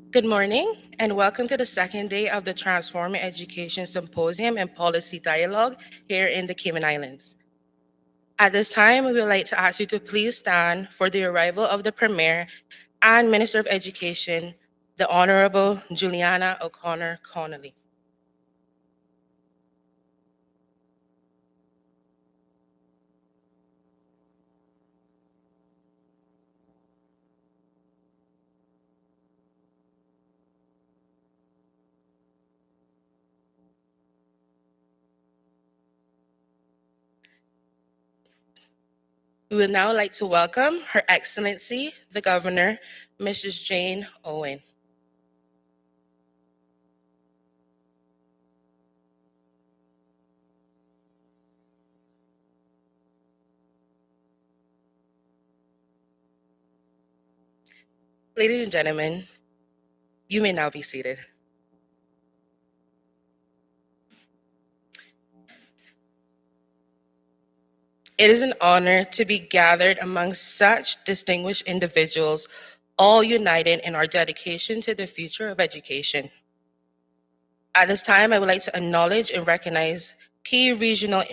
Good morning, and welcome to the second day of the Transforming Education Symposium and Policy Dialogue here in the Cayman Islands. At this time, we would like to ask you to please stand for the arrival of the Premier and Minister of Education, the Honorable Juliana O'Connor Connolly. We would now like to welcome Her Excellency, the Governor, Mrs. Jane Owen. Ladies and gentlemen, you may now be seated. It is an honor to be gathered among such distinguished individuals, all united in our dedication to the future of education. At this time, I would like to acknowledge and recognize key regional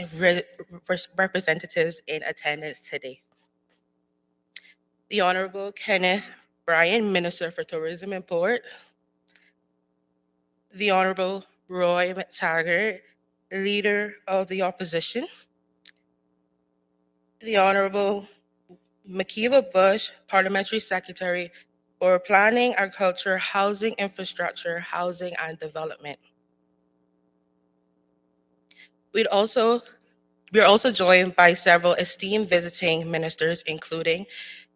representatives in attendance today. The Honorable Kenneth Bryan, Minister for Tourism and Ports. The Honorable Roy McTaggart, Leader of the Opposition. The Honorable Makiva Bush, Parliamentary Secretary for Planning, Agriculture, Housing, Infrastructure, Housing and Development. We're also joined by several esteemed visiting ministers, including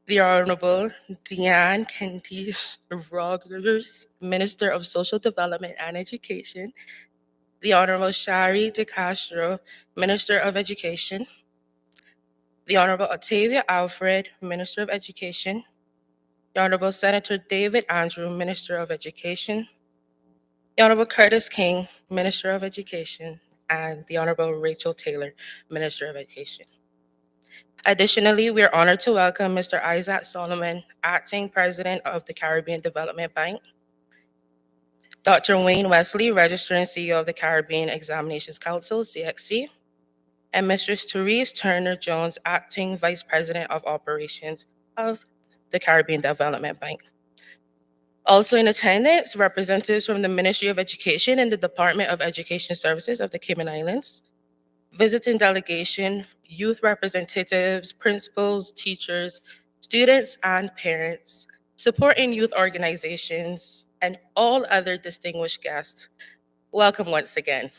the Honorable Deanne Kentish Rogers, Minister of Social Development and Education, the Honorable Shari De Castro, Minister of Education, the Honorable Octavia Alfred, Minister of Education, the Honorable Senator David Andrew, Minister of Education, the Honorable Curtis King, Minister of Education, and the Honorable Rachel Taylor, Minister of Education. Additionally, we are honored to welcome Mr. Isaac Solomon, Acting President of the Caribbean Development Bank, Dr. Wayne Wesley, Registrar and CEO of the Caribbean Examinations Council, CXC, and Mistress Therese Turner Jones, Acting Vice President of Operations of the Caribbean Development Bank. Also in attendance, representatives from the Ministry of Education and the Department of Education Services of the Cayman Islands, visiting delegation, youth representatives, principals, teachers, students, and parents, supporting youth organizations, and all other distinguished guests. Welcome once again.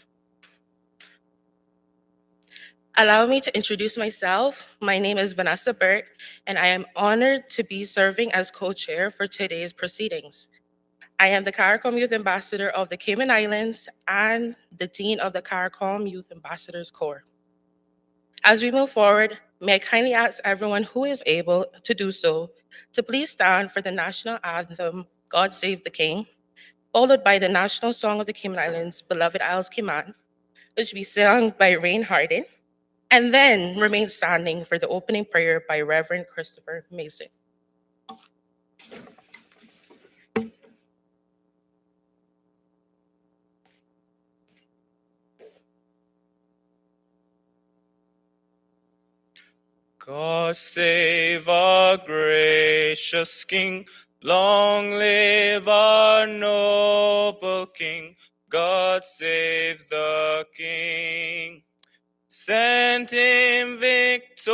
Allow me to introduce myself. My name is Vanessa Burke, and I am honored to be serving as co-chair for today's proceedings. I am the CARICOM Youth Ambassador of the Cayman Islands and the Dean of the CARICOM Youth Ambassadors Corps. As we move forward, may I kindly ask everyone who is able to do so to please stand for the national anthem, God Save the King, followed by the national song of the Cayman Islands, Beloved Isles Cayman, which will be sung by Rain Harden, and then remain standing for the opening prayer by Reverend Christopher Mason. God save our gracious King, long live our noble King. God save the King. Send him victorious,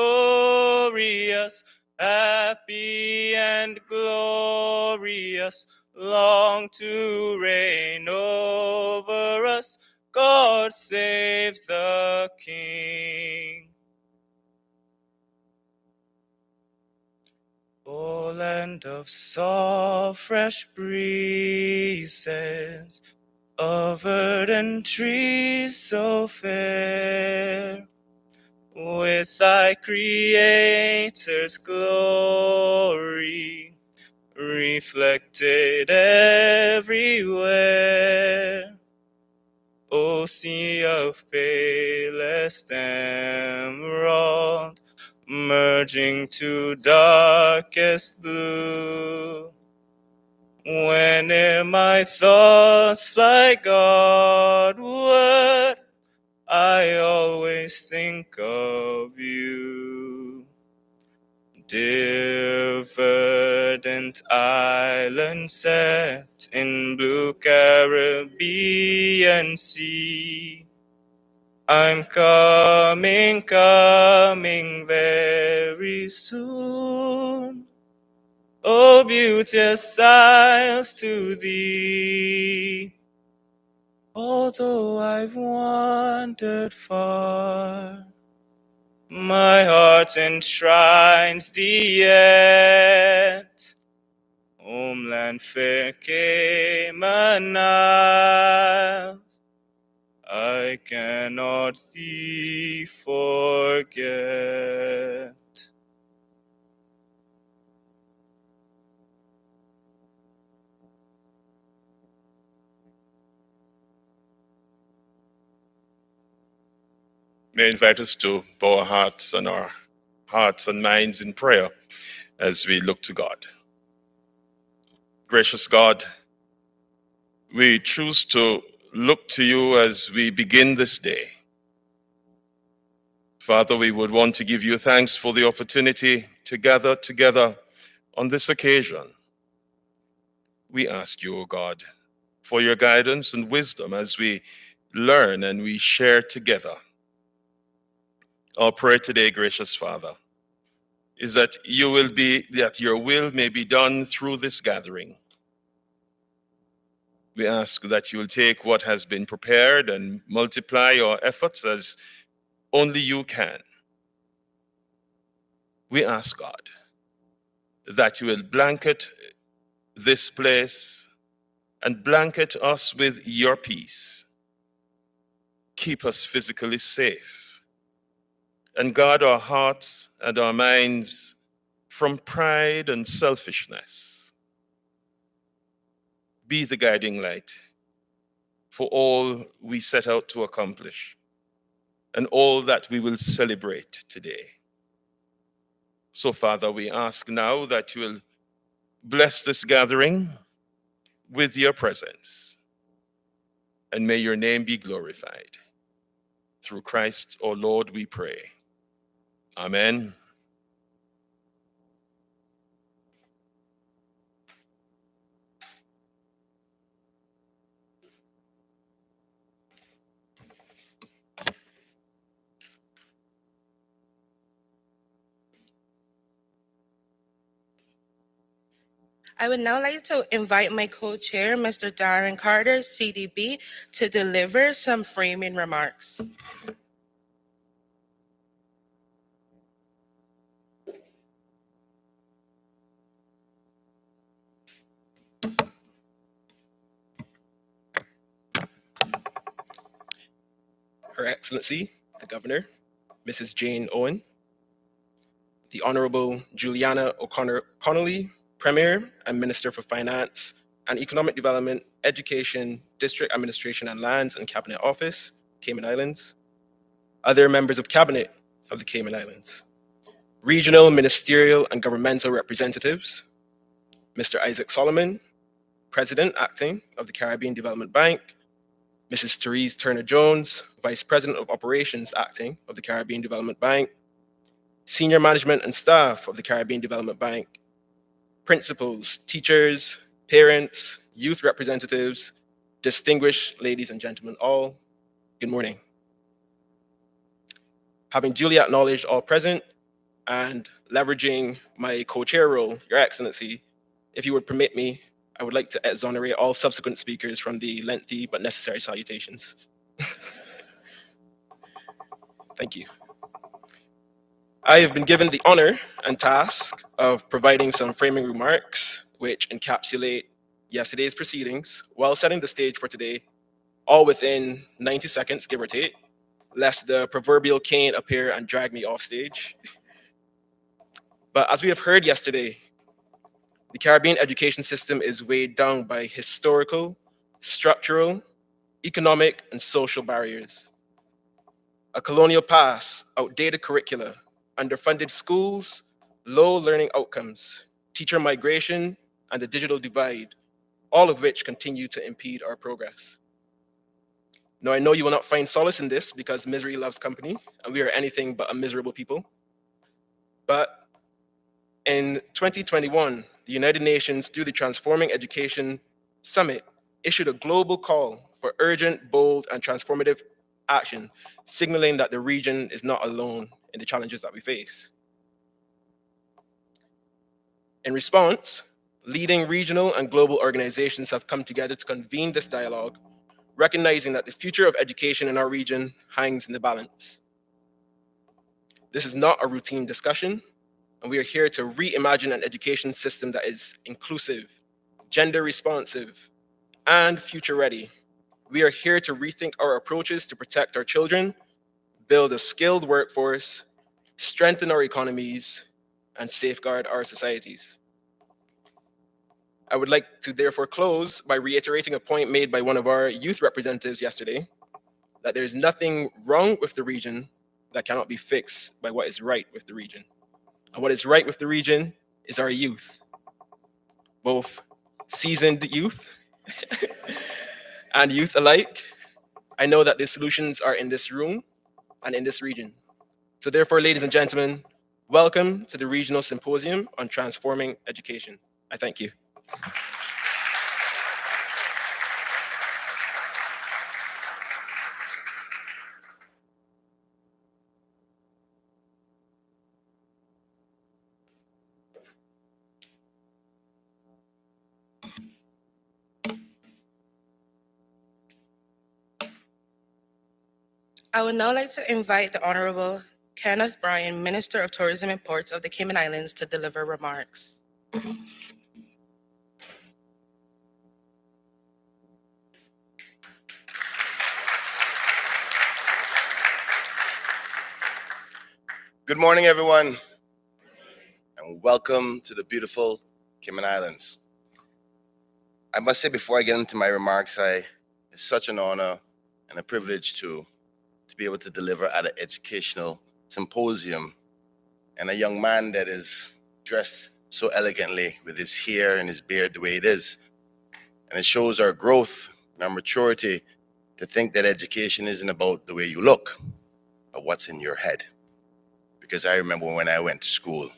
happy and glorious, long to reign over us. God save the King. O land of soft, fresh breezes, of verdant trees so fair, with thy Creator's glory reflected everywhere. O sea of palest emerald, merging to darkest blue, Whenever my thoughts fly Godward, I always think of you. Dear verdant island set in blue Caribbean sea, I'm coming, coming very soon. Oh, beauteous isles to thee. Although I've wandered far, my heart enshrines thee yet. Homeland fair Cayman Isles, I cannot thee forget. May I invite us to bow our hearts and minds in prayer as we look to God. Gracious God, we choose to look to you as we begin this day. Father, we would want to give you thanks for the opportunity to gather together on this occasion. We ask you, O God, for your guidance and wisdom as we learn and we share together. Our prayer today, gracious Father, is that your will may be done through this gathering. We ask that you will take what has been prepared and multiply your efforts as only you can. We ask, God, that you will blanket this place and blanket us with your peace. Keep us physically safe and guard our hearts and our minds from pride and selfishness. Be the guiding light for all we set out to accomplish and all that we will celebrate today. So, Father, we ask now that you will bless this gathering with your presence, and may your name be glorified. Through Christ our Lord we pray. Amen. I would now like to invite my co-chair, Mr. Darren Carter, CDB, to deliver some framing remarks. Her Excellency, the Governor, Mrs. Jane Owen, the Honorable Juliana O'Connolly, Premier and Minister for Finance and Economic Development, Education, District Administration and Lands and Cabinet Office, Cayman Islands, other members of Cabinet of the Cayman Islands, regional, ministerial and governmental representatives, Mr. Isaac Solomon, President Acting of the Caribbean Development Bank, Mrs. Therese Turner-Jones, Vice President of Operations Acting of the Caribbean Development Bank, senior management and staff of the Caribbean Development Bank, principals, teachers, parents, youth representatives, distinguished ladies and gentlemen all, good morning. Having duly acknowledged all present and leveraging my co-chair role, Your Excellency, if you would permit me, I would like to exonerate all subsequent speakers from the lengthy but necessary salutations. Thank you. I have been given the honor and task of providing some framing remarks which encapsulate yesterday's proceedings while setting the stage for today, all within 90 seconds, give or take, lest the proverbial cane appear and drag me off stage. But as we have heard yesterday, the Caribbean education system is weighed down by historical, structural, economic, and social barriers. A colonial past, outdated curricula, underfunded schools, low learning outcomes, teacher migration, and the digital divide all of which continue to impede our progress. Now, I know you will not find solace in this because misery loves company, and we are anything but a miserable people. But in 2021, the United Nations, through the Transforming Education Summit, issued a global call for urgent, bold, and transformative action, signaling that the region is not alone in the challenges that we face. In response, leading regional and global organizations have come together to convene this dialogue, recognizing that the future of education in our region hangs in the balance. This is not a routine discussion, and we are here to reimagine an education system that is inclusive, gender responsive, and future ready. We are here to rethink our approaches to protect our children, build a skilled workforce, strengthen our economies, and safeguard our societies. I would like to therefore close by reiterating a point made by one of our youth representatives yesterday, that there is nothing wrong with the region that cannot be fixed by what is right with the region. And what is right with the region is our youth, both seasoned youth and youth alike. I know that the solutions are in this room and in this region. So therefore, ladies and gentlemen, welcome to the Regional Symposium on Transforming Education. I thank you. I would now like to invite the Honorable Kenneth Bryan, Minister of Tourism and Ports of the Cayman Islands, to deliver remarks. Good morning, everyone, and welcome to the beautiful Cayman Islands. I must say before I get into my remarks, it's such an honor and a privilege to be able to deliver at an educational symposium, and a young man that is dressed so elegantly with his hair and his beard the way it is. And it shows our growth and our maturity to think that education isn't about the way you look, but what's in your head. Because I remember when I went to school,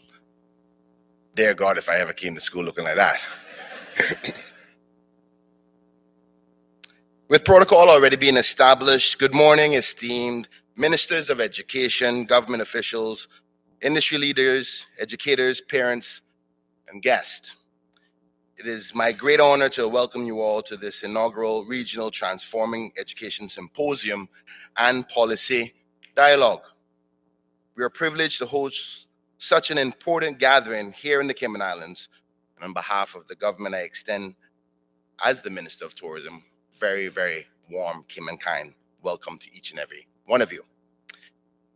dear God, if I ever came to school looking like that. With protocol already being established, good morning, esteemed ministers of education, government officials, industry leaders, educators, parents, and guests. It is my great honor to welcome you all to this inaugural Regional Transforming Education Symposium and Policy Dialogue. We are privileged to host such an important gathering here in the Cayman Islands, and on behalf of the government, I extend, as the Minister of Tourism, very, very warm Cayman-kind welcome to each and every one of you.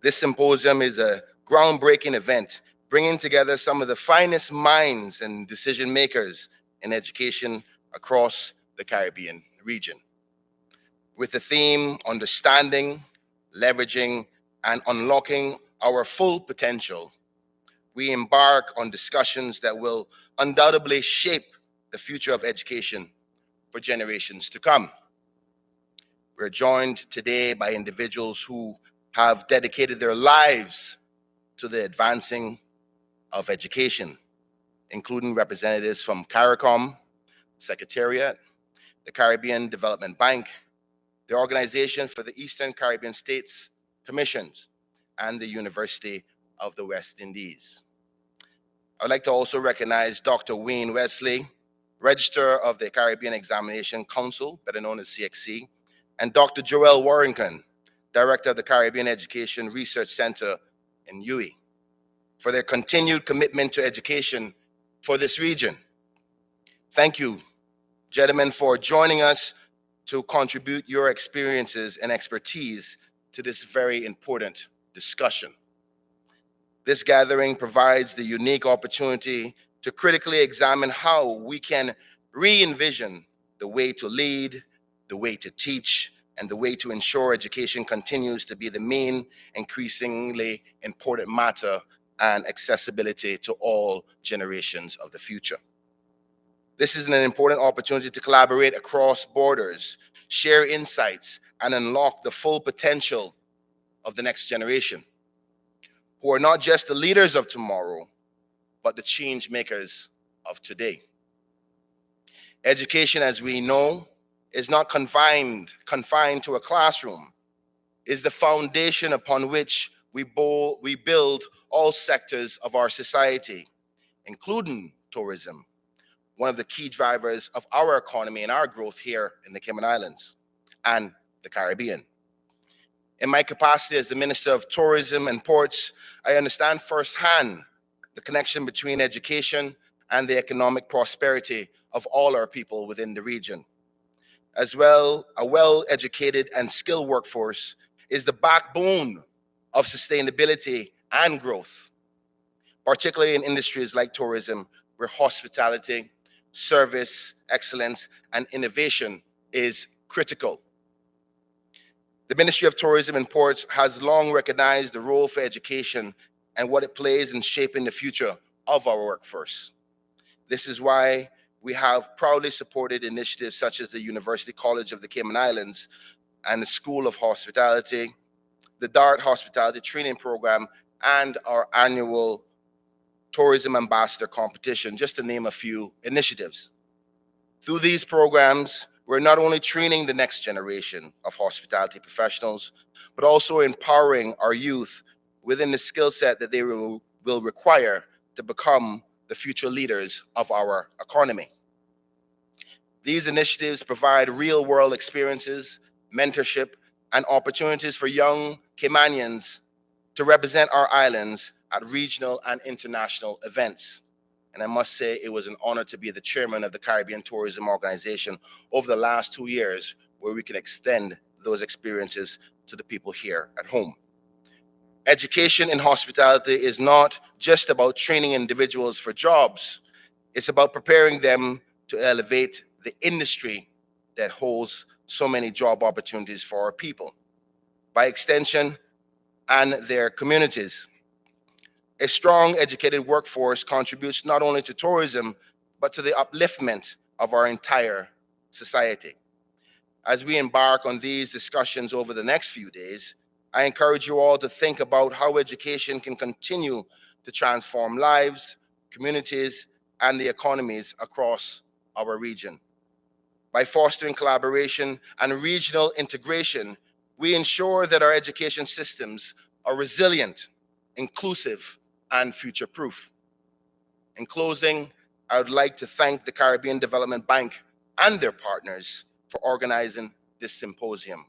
This symposium is a groundbreaking event, bringing together some of the finest minds and decision makers in education across the Caribbean region. With the theme, understanding, leveraging, and unlocking our full potential, we embark on discussions that will undoubtedly shape the future of education for generations to come. We're joined today by individuals who have dedicated their lives to the advancing of education, including representatives from CARICOM, Secretariat, the Caribbean Development Bank, the Organization for the Eastern Caribbean States Commissions, and the University of the West Indies. I would like to also recognize Dr. Wayne Wesley, Registrar of the Caribbean Examination Council, better known as CXC, and Dr. Joel Warrington, Director of the Caribbean Education Research Center in UE, for their continued commitment to education for this region. Thank you, gentlemen, for joining us to contribute your experiences and expertise to this very important discussion. This gathering provides the unique opportunity to critically examine how we can re-envision the way to lead, the way to teach, and the way to ensure education continues to be the main, increasingly important matter and accessibility to all generations of the future. This is an important opportunity to collaborate across borders, share insights, and unlock the full potential of the next generation, who are not just the leaders of tomorrow, but the change makers of today. Education, as we know, is not confined to a classroom. It is the foundation upon which we build all sectors of our society, including tourism, one of the key drivers of our economy and our growth here in the Cayman Islands and the Caribbean. In my capacity as the Minister of Tourism and Ports, I understand firsthand the connection between education and the economic prosperity of all our people within the region. As well, a well-educated and skilled workforce is the backbone of sustainability and growth, particularly in industries like tourism, where hospitality, service, excellence, and innovation is critical. The Ministry of Tourism and Ports has long recognized the role for education and what it plays in shaping the future of our workforce. This is why we have proudly supported initiatives such as the University College of the Cayman Islands and the School of Hospitality, the DART Hospitality Training Program, and our annual Tourism Ambassador Competition, just to name a few initiatives. Through these programs, we're not only training the next generation of hospitality professionals, but also empowering our youth within the skill set that they will require to become the future leaders of our economy. These initiatives provide real-world experiences, mentorship, and opportunities for young Caymanians to represent our islands at regional and international events. And I must say it was an honor to be the chairman of the Caribbean Tourism Organization over the last 2 years, where we can extend those experiences to the people here at home. Education in hospitality is not just about training individuals for jobs. It's about preparing them to elevate the industry that holds so many job opportunities for our people, by extension, and their communities. A strong, educated workforce contributes not only to tourism, but to the upliftment of our entire society. As we embark on these discussions over the next few days, I encourage you all to think about how education can continue to transform lives, communities, and the economies across our region. By fostering collaboration and regional integration, we ensure that our education systems are resilient, inclusive, and future-proof. In closing, I would like to thank the Caribbean Development Bank and their partners for organizing this symposium,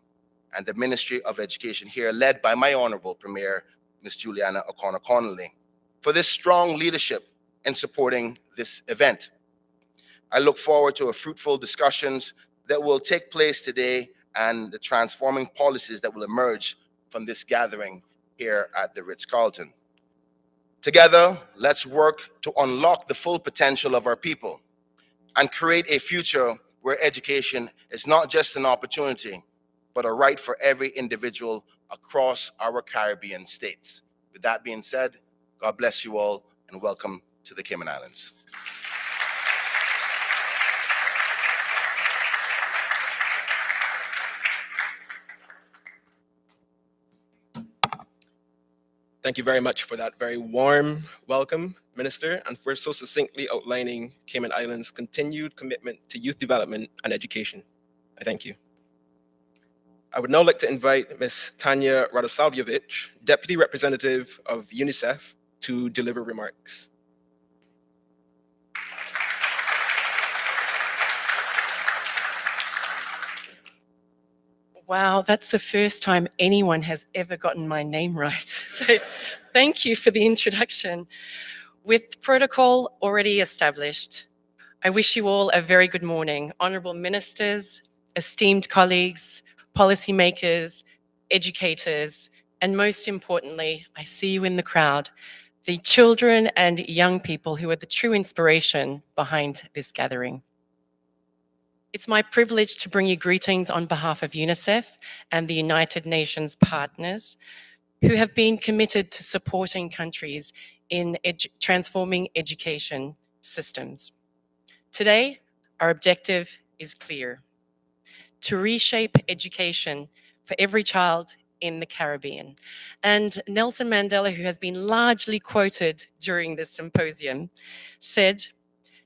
and the Ministry of Education here, led by my Honorable Premier, Ms. Juliana O'Connor-Connolly, for this strong leadership in supporting this event. I look forward to a fruitful discussions that will take place today and the transforming policies that will emerge from this gathering here at the Ritz-Carlton. Together, let's work to unlock the full potential of our people and create a future where education is not just an opportunity, but a right for every individual across our Caribbean states. With that being said, God bless you all and welcome to the Cayman Islands. Thank you very much for that very warm welcome, Minister, and for so succinctly outlining Cayman Islands' continued commitment to youth development and education. I thank you. I would now like to invite Ms. Tanya Radosavljevic, Deputy Representative of UNICEF, to deliver remarks. Wow, that's the first time anyone has ever gotten my name right. So thank you for the introduction. With protocol already established, I wish you all a very good morning. Honourable ministers, esteemed colleagues, policymakers, educators, and most importantly, I see you in the crowd, the children and young people who are the true inspiration behind this gathering. It's my privilege to bring you greetings on behalf of UNICEF and the United Nations partners who have been committed to supporting countries in transforming education systems. Today, our objective is clear: to reshape education for every child in the Caribbean. And Nelson Mandela, who has been largely quoted during this symposium, said,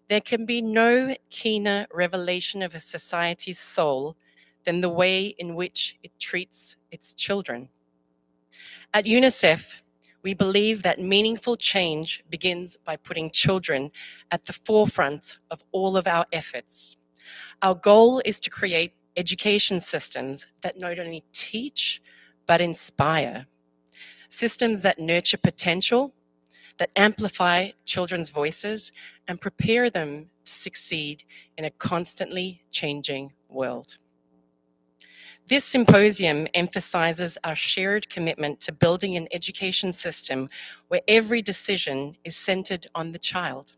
"There can be no keener revelation of a society's soul than the way in which it treats its children." At UNICEF, we believe that meaningful change begins by putting children at the forefront of all of our efforts. Our goal is to create education systems that not only teach, but inspire. Systems that nurture potential, that amplify children's voices, and prepare them to succeed in a constantly changing world. This symposium emphasizes our shared commitment to building an education system where every decision is centered on the child.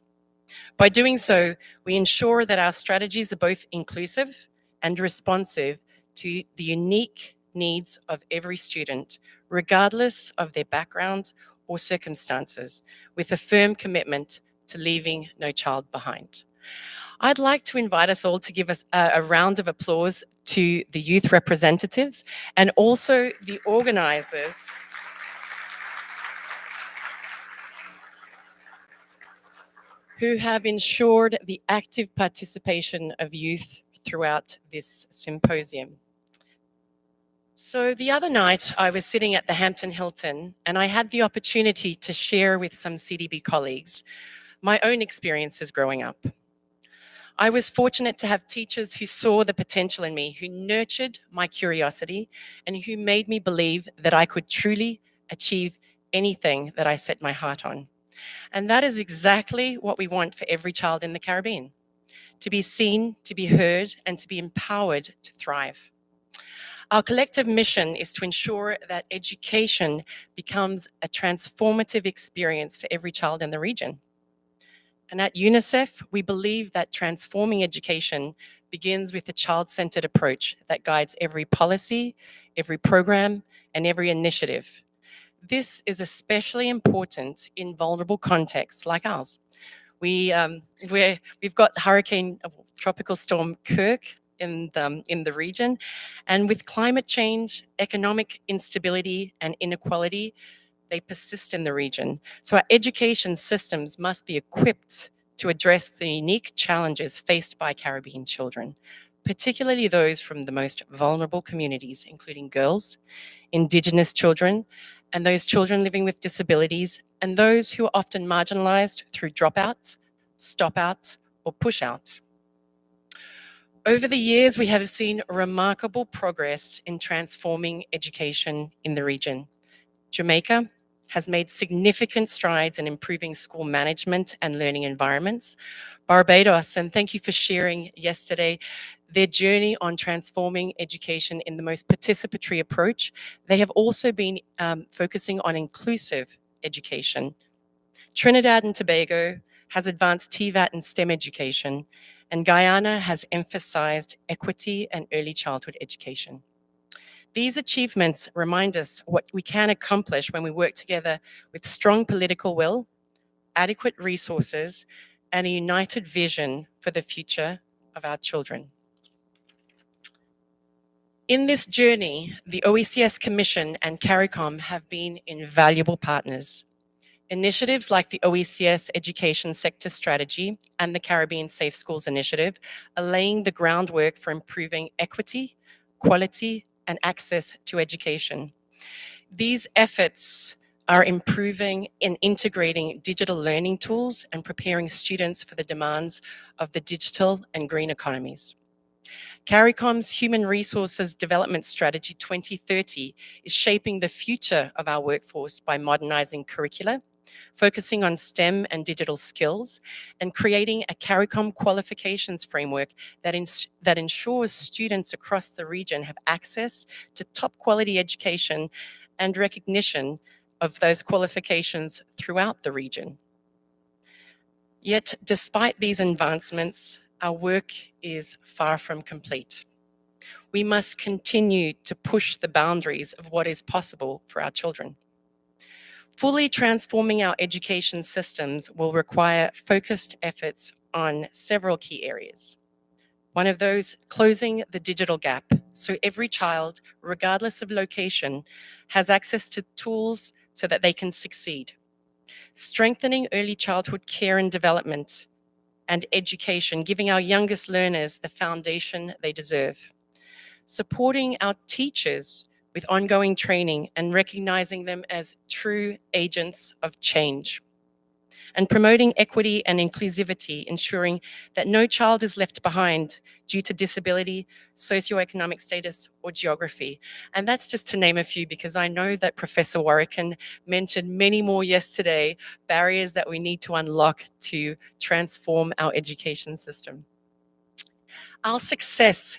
By doing so, we ensure that our strategies are both inclusive and responsive to the unique needs of every student, regardless of their background or circumstances, with a firm commitment to leaving no child behind. I'd like to invite us all to give us a round of applause to the youth representatives and also the organizers who have ensured the active participation of youth throughout this symposium. So the other night, I was sitting at the Hampton Hilton and I had the opportunity to share with some CDB colleagues my own experiences growing up. I was fortunate to have teachers who saw the potential in me, who nurtured my curiosity, and who made me believe that I could truly achieve anything that I set my heart on. And that is exactly what we want for every child in the Caribbean: to be seen, to be heard, and to be empowered to thrive. Our collective mission is to ensure that education becomes a transformative experience for every child in the region. And at UNICEF, we believe that transforming education begins with a child-centered approach that guides every policy, every program, and every initiative. This is especially important in vulnerable contexts like ours. We've got Tropical Storm Kirk in the region, and with climate change, economic instability, and inequality, they persist in the region. So our education systems must be equipped to address the unique challenges faced by Caribbean children, particularly those from the most vulnerable communities, including girls, Indigenous children, and those children living with disabilities, and those who are often marginalized through dropout, stop-out, or push-out. Over the years, we have seen remarkable progress in transforming education in the region. Jamaica has made significant strides in improving school management and learning environments. Barbados, and thank you for sharing yesterday their journey on transforming education in the most participatory approach. They have also been focusing on inclusive education. Trinidad and Tobago has advanced TVAT and STEM education, and Guyana has emphasized equity and early childhood education. These achievements remind us what we can accomplish when we work together with strong political will, adequate resources, and a united vision for the future of our children. In this journey, the OECS Commission and CARICOM have been invaluable partners. Initiatives like the OECS Education Sector Strategy and the Caribbean Safe Schools Initiative are laying the groundwork for improving equity, quality, and access to education. These efforts are improving and integrating digital learning tools and preparing students for the demands of the digital and green economies. CARICOM's Human Resources Development Strategy 2030 is shaping the future of our workforce by modernizing curricula, focusing on STEM and digital skills, and creating a CARICOM qualifications framework that ensures students across the region have access to top quality education and recognition of those qualifications throughout the region. Yet, despite these advancements, our work is far from complete. We must continue to push the boundaries of what is possible for our children. Fully transforming our education systems will require focused efforts on several key areas. One of those, closing the digital gap so every child, regardless of location, has access to tools so that they can succeed. Strengthening early childhood care and development and education, giving our youngest learners the foundation they deserve. Supporting our teachers with ongoing training and recognizing them as true agents of change. And promoting equity and inclusivity, ensuring that no child is left behind due to disability, socioeconomic status, or geography. And that's just to name a few, because I know that Professor Warrican mentioned many more yesterday, barriers that we need to unlock to transform our education system. Our success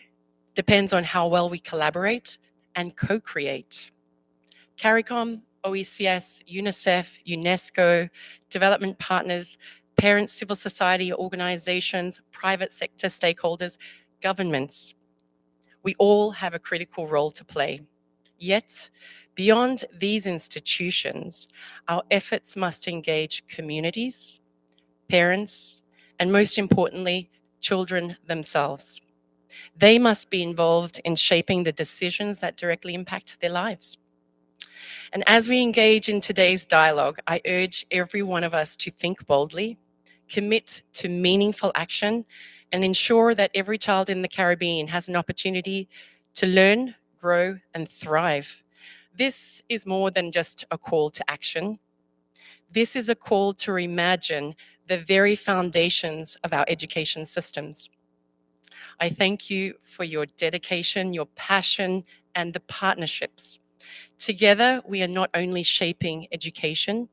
depends on how well we collaborate and co-create. CARICOM, OECS, UNICEF, UNESCO, development partners, parents, civil society organizations, private sector stakeholders, governments. We all have a critical role to play. Yet, beyond these institutions, our efforts must engage communities, parents, and most importantly, children themselves. They must be involved in shaping the decisions that directly impact their lives. And as we engage in today's dialogue, I urge every one of us to think boldly, commit to meaningful action, and ensure that every child in the Caribbean has an opportunity to learn, grow, and thrive. This is more than just a call to action. This is a call to reimagine the very foundations of our education systems. I thank you for your dedication, your passion, and the partnerships. Together, we are not only shaping education,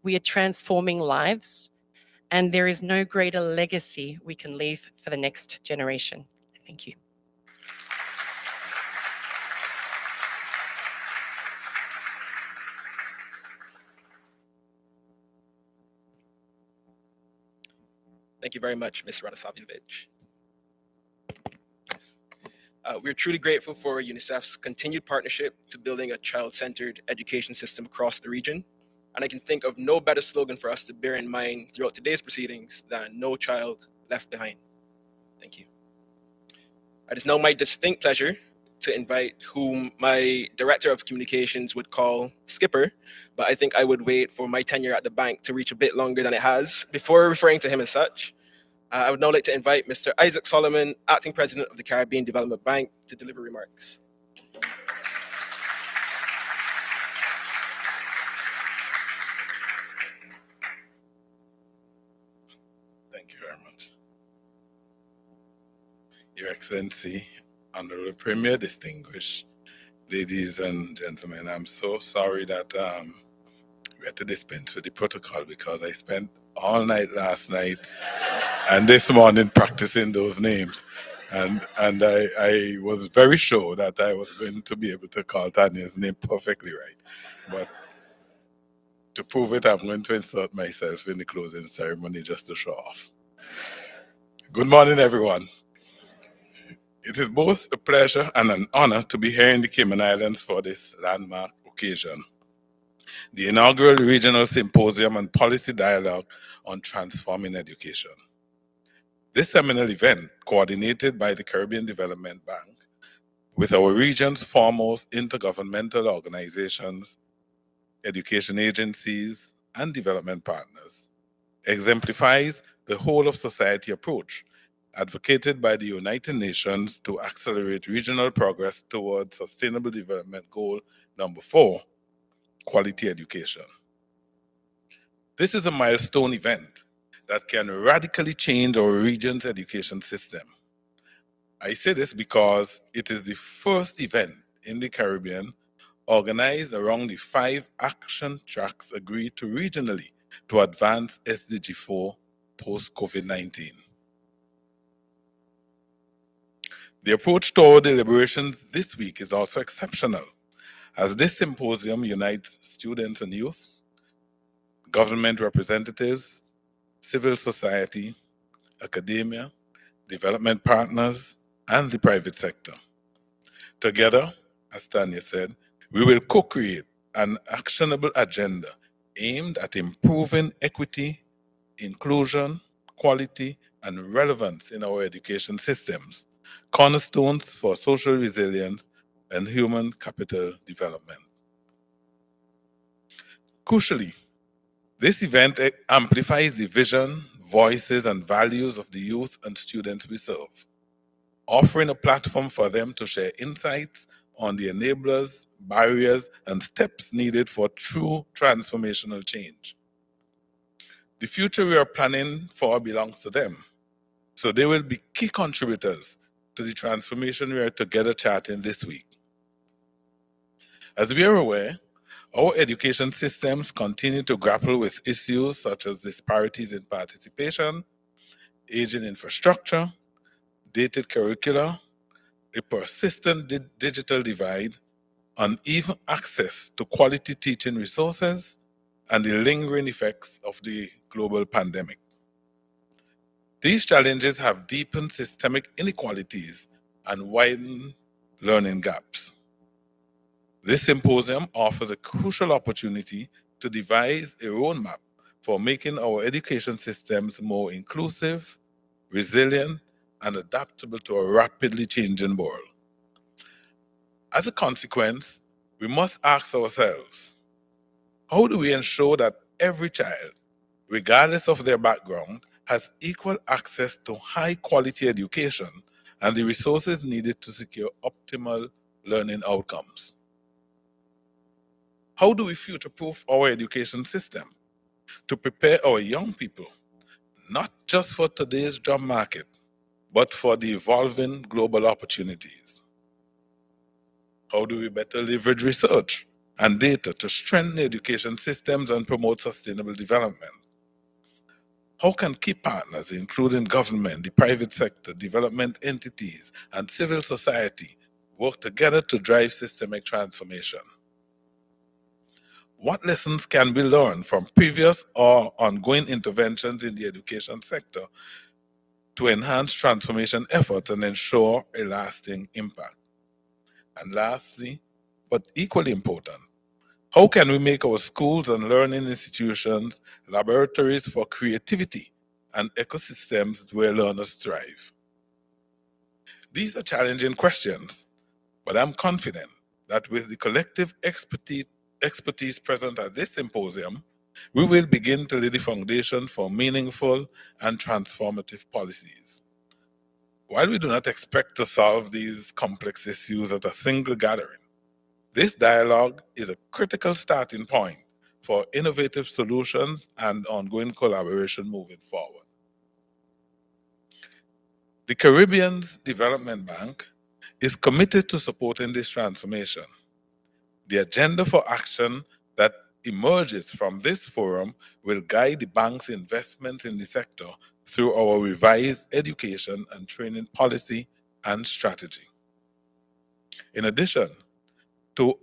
we are transforming lives, and there is no greater legacy we can leave for the next generation. Thank you. Thank you very much, Ms. Radosavljevic. We're truly grateful for UNICEF's continued partnership to building a child-centered education system across the region. And I can think of no better slogan for us to bear in mind throughout today's proceedings than "No Child Left Behind." Thank you. It is now my distinct pleasure to invite whom my Director of Communications would call Skipper, but I think I would wait for my tenure at the bank to reach a bit longer than it has before referring to him as such. I would now like to invite Mr. Isaac Solomon, Acting President of the Caribbean Development Bank, to deliver remarks. Thank you very much. Your Excellency, Honorable Premier, distinguished ladies and gentlemen, I'm so sorry that we had to dispense with the protocol because I spent all night last night and this morning practicing those names. And I was very sure that I was going to be able to call Tanya's name perfectly right. But to prove it, I'm going to insert myself in the closing ceremony just to show off. Good morning, everyone. It is both a pleasure and an honor to be here in the Cayman Islands for this landmark occasion, the inaugural Regional Symposium and Policy Dialogue on Transforming Education. This seminal event, coordinated by the Caribbean Development Bank, with our region's foremost intergovernmental organizations, education agencies, and development partners, exemplifies the whole of society approach advocated by the United Nations to accelerate regional progress towards Sustainable Development Goal number 4, quality education. This is a milestone event that can radically change our region's education system. I say this because it is the first event in the Caribbean organized around the 5 action tracks agreed to regionally to advance SDG 4 post-COVID-19. The approach to our deliberations this week is also exceptional, as this symposium unites students and youth, government representatives, civil society, academia, development partners, and the private sector. Together, as Tanya said, we will co-create an actionable agenda aimed at improving equity, inclusion, quality, and relevance in our education systems, cornerstones for social resilience and human capital development. Crucially, this event amplifies the vision, voices, and values of the youth and students we serve, offering a platform for them to share insights on the enablers, barriers, and steps needed for true transformational change. The future we are planning for belongs to them, so they will be key contributors to the transformation we are together charting this week. As we are aware, our education systems continue to grapple with issues such as disparities in participation, aging infrastructure, dated curricula, a persistent digital divide, uneven access to quality teaching resources, and the lingering effects of the global pandemic. These challenges have deepened systemic inequalities and widened learning gaps. This symposium offers a crucial opportunity to devise a roadmap for making our education systems more inclusive, resilient, and adaptable to a rapidly changing world. As a consequence, we must ask ourselves, how do we ensure that every child, regardless of their background, has equal access to high-quality education and the resources needed to secure optimal learning outcomes? How do we future-proof our education system to prepare our young people, not just for today's job market, but for the evolving global opportunities? How do we better leverage research and data to strengthen education systems and promote sustainable development? How can key partners, including government, the private sector, development entities, and civil society, work together to drive systemic transformation? What lessons can be learned from previous or ongoing interventions in the education sector to enhance transformation efforts and ensure a lasting impact? And lastly, but equally important, how can we make our schools and learning institutions laboratories for creativity and ecosystems where learners thrive? These are challenging questions, but I'm confident that with the collective expertise present at this symposium, we will begin to lay the foundation for meaningful and transformative policies. While we do not expect to solve these complex issues at a single gathering, this dialogue is a critical starting point for innovative solutions and ongoing collaboration moving forward. The Caribbean's Development Bank is committed to supporting this transformation. The agenda for action that emerges from this forum will guide the bank's investments in the sector through our revised education and training policy and strategy. In addition to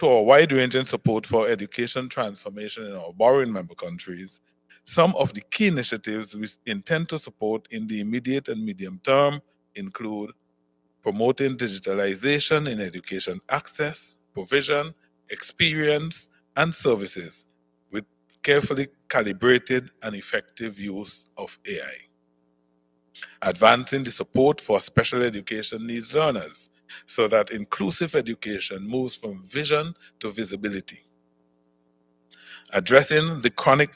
our wide-ranging support for education transformation in our borrowing member countries, some of the key initiatives we intend to support in the immediate and medium term include promoting digitalization in education access, provision, experience, and services with carefully calibrated and effective use of AI. Advancing the support for special education needs learners so that inclusive education moves from vision to visibility. Addressing the chronic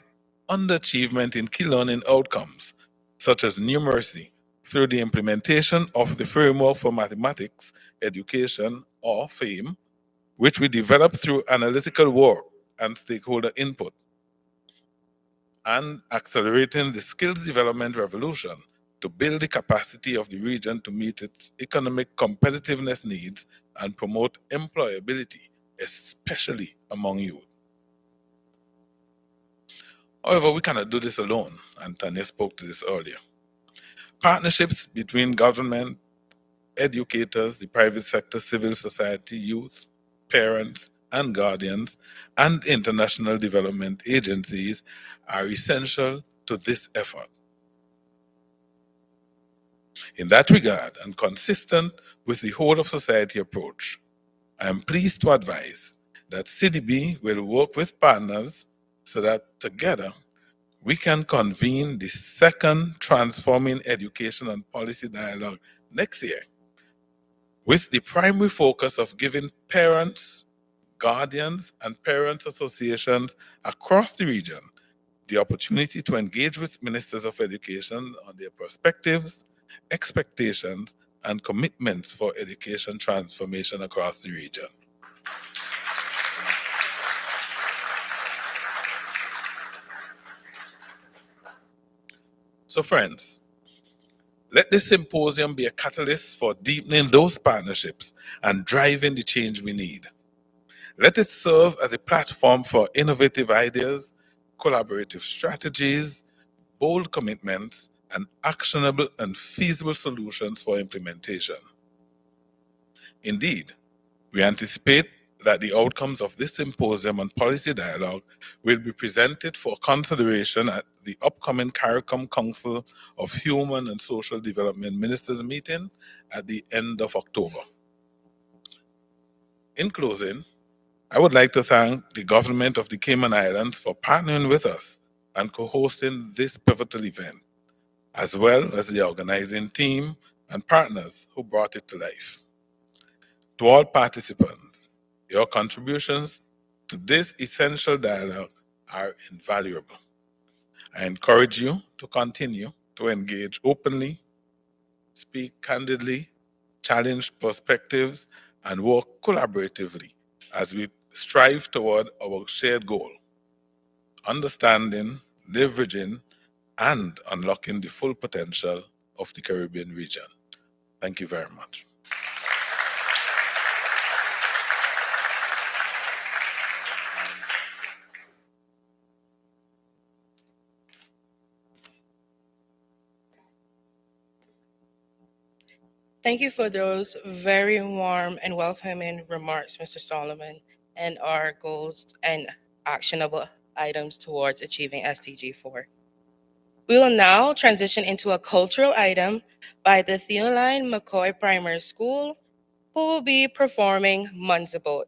underachievement in key learning outcomes, such as numeracy, through the implementation of the Framework for Mathematics Education, or FAME, which we developed through analytical work and stakeholder input, and accelerating the skills development revolution to build the capacity of the region to meet its economic competitiveness needs and promote employability, especially among youth. However, we cannot do this alone, and Tanya spoke to this earlier. Partnerships between government, educators, the private sector, civil society, youth, parents, and guardians, and international development agencies are essential to this effort. In that regard, and consistent with the whole of society approach, I am pleased to advise that CDB will work with partners so that together we can convene the second Transforming Education and Policy Dialogue next year, with the primary focus of giving parents, guardians, and parents associations across the region the opportunity to engage with ministers of education on their perspectives, expectations, and commitments for education transformation across the region. So friends, let this symposium be a catalyst for deepening those partnerships and driving the change we need. Let it serve as a platform for innovative ideas, collaborative strategies, bold commitments, and actionable and feasible solutions for implementation. Indeed, we anticipate that the outcomes of this symposium and policy dialogue will be presented for consideration at the upcoming CARICOM Council of Human and Social Development Ministers meeting at the end of October. In closing, I would like to thank the government of the Cayman Islands for partnering with us and co-hosting this pivotal event, as well as the organizing team and partners who brought it to life. To all participants, your contributions to this essential dialogue are invaluable. I encourage you to continue to engage openly, speak candidly, challenge perspectives, and work collaboratively as we strive toward our shared goal: understanding, leveraging, and unlocking the full potential of the Caribbean region. Thank you very much. Thank you for those very warm and welcoming remarks, Mr. Solomon, and our goals and actionable items towards achieving SDG 4. We will now transition into a cultural item by the Theoline McCoy Primary School, who will be performing Munzabot.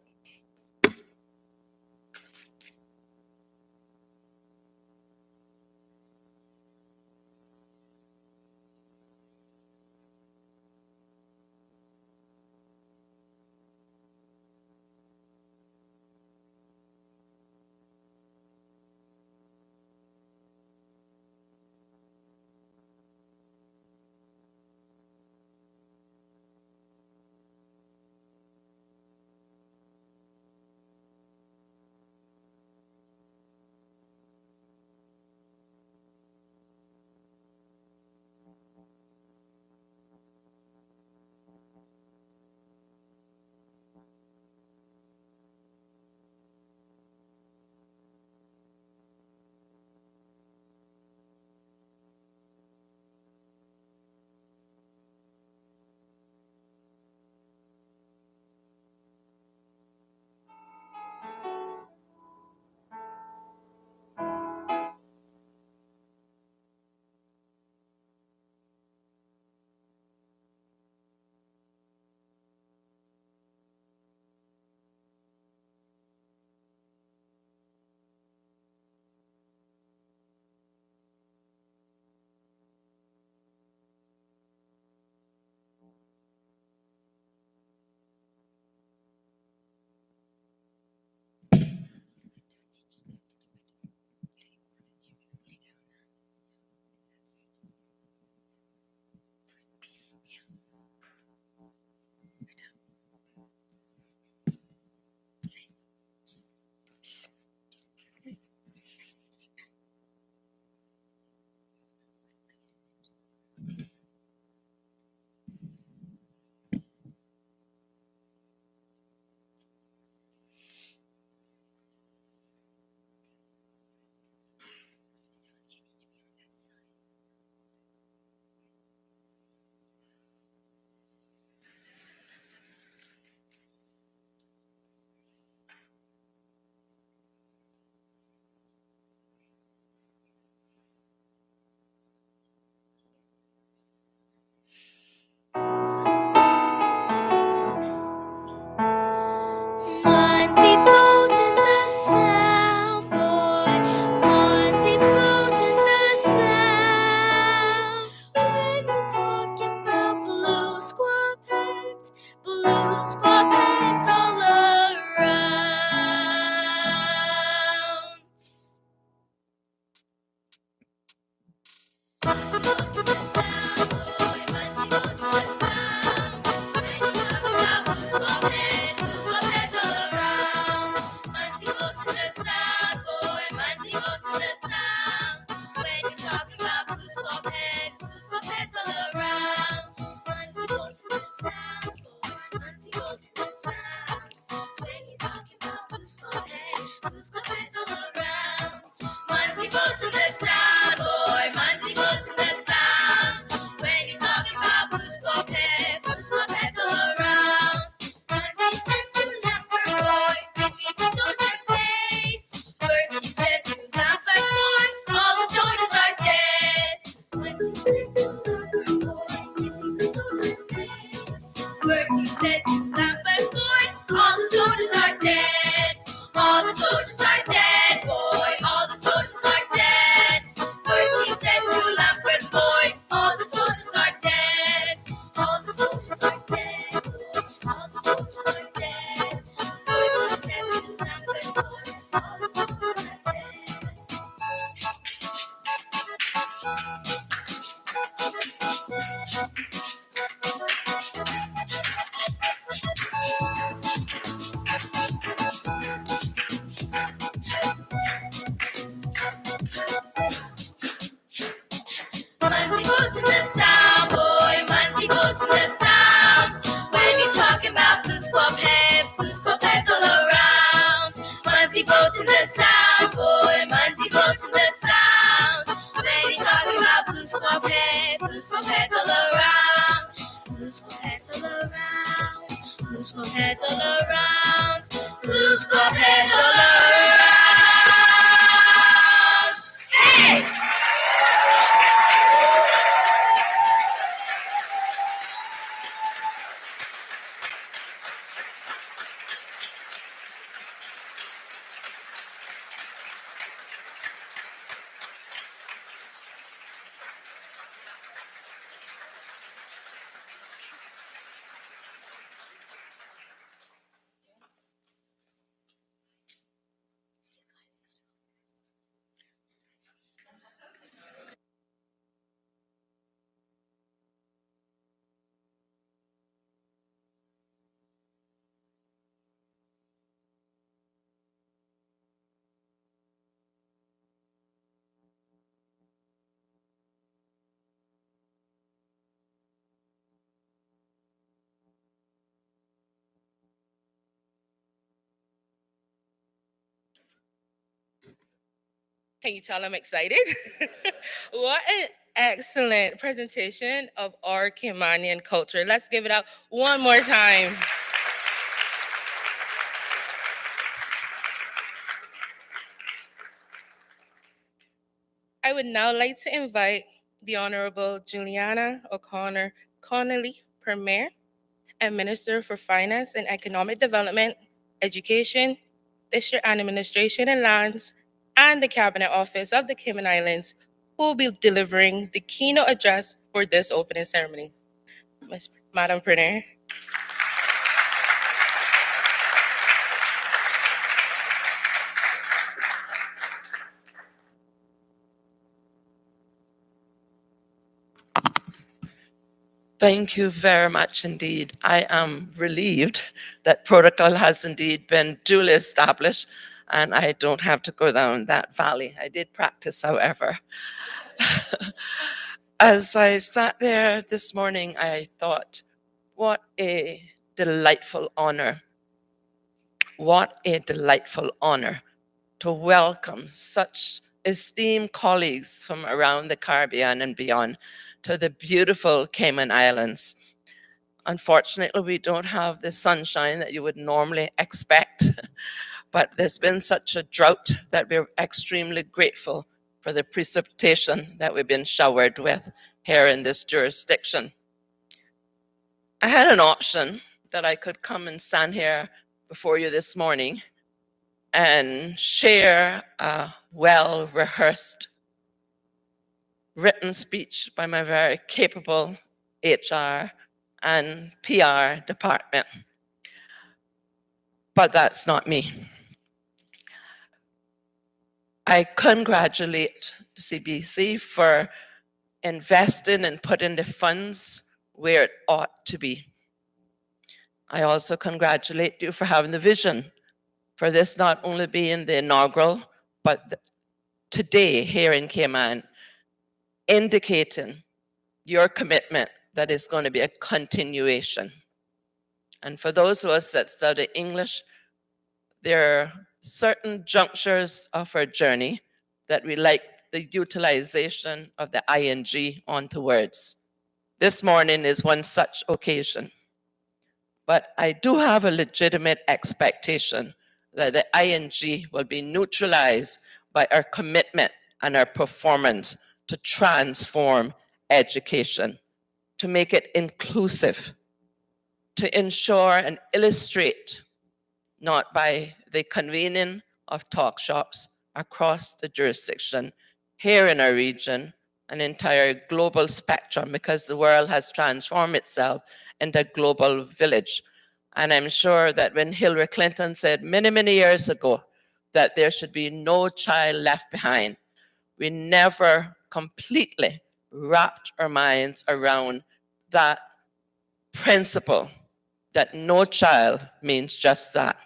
blue squad heads all around. Can you tell I'm excited? What an excellent presentation of our Caymanian culture. Let's give it up one more time. I would now like to invite the Honorable Juliana O'Connor Connolly, Premier and Minister for Finance and Economic Development, Education, District and Administration and Lands, and the Cabinet Office of the Cayman Islands, who will be delivering the keynote address for this opening ceremony. Madam Premier. Thank you very much indeed. I am relieved that protocol has indeed been duly established and I don't have to go down that valley. I did practice, however. As I sat there this morning, I thought, what a delightful honor. What a delightful honor to welcome such esteemed colleagues from around the Caribbean and beyond to the beautiful Cayman Islands. Unfortunately, we don't have the sunshine that you would normally expect, but there's been such a drought that we're extremely grateful for the precipitation that we've been showered with here in this jurisdiction. I had an option that I could come and stand here before you this morning and share a well-rehearsed written speech by my very capable HR and PR department. But that's not me. I congratulate the CBC for investing and putting the funds where it ought to be. I also congratulate you for having the vision for this not only being the inaugural, but today here in Cayman, indicating your commitment that is going to be a continuation. And for those of us that study English, there are certain junctures of our journey that we like the utilization of the ing onto words. This morning is one such occasion. But I do have a legitimate expectation that the ing will be neutralized by our commitment and our performance to transform education, to make it inclusive, to ensure and illustrate, not by the convening of talk shops across the jurisdiction, here in our region, an entire global spectrum, because the world has transformed itself into a global village. And I'm sure that when Hillary Clinton said many, many years ago that there should be no child left behind, we never completely wrapped our minds around that principle, that no child means just that.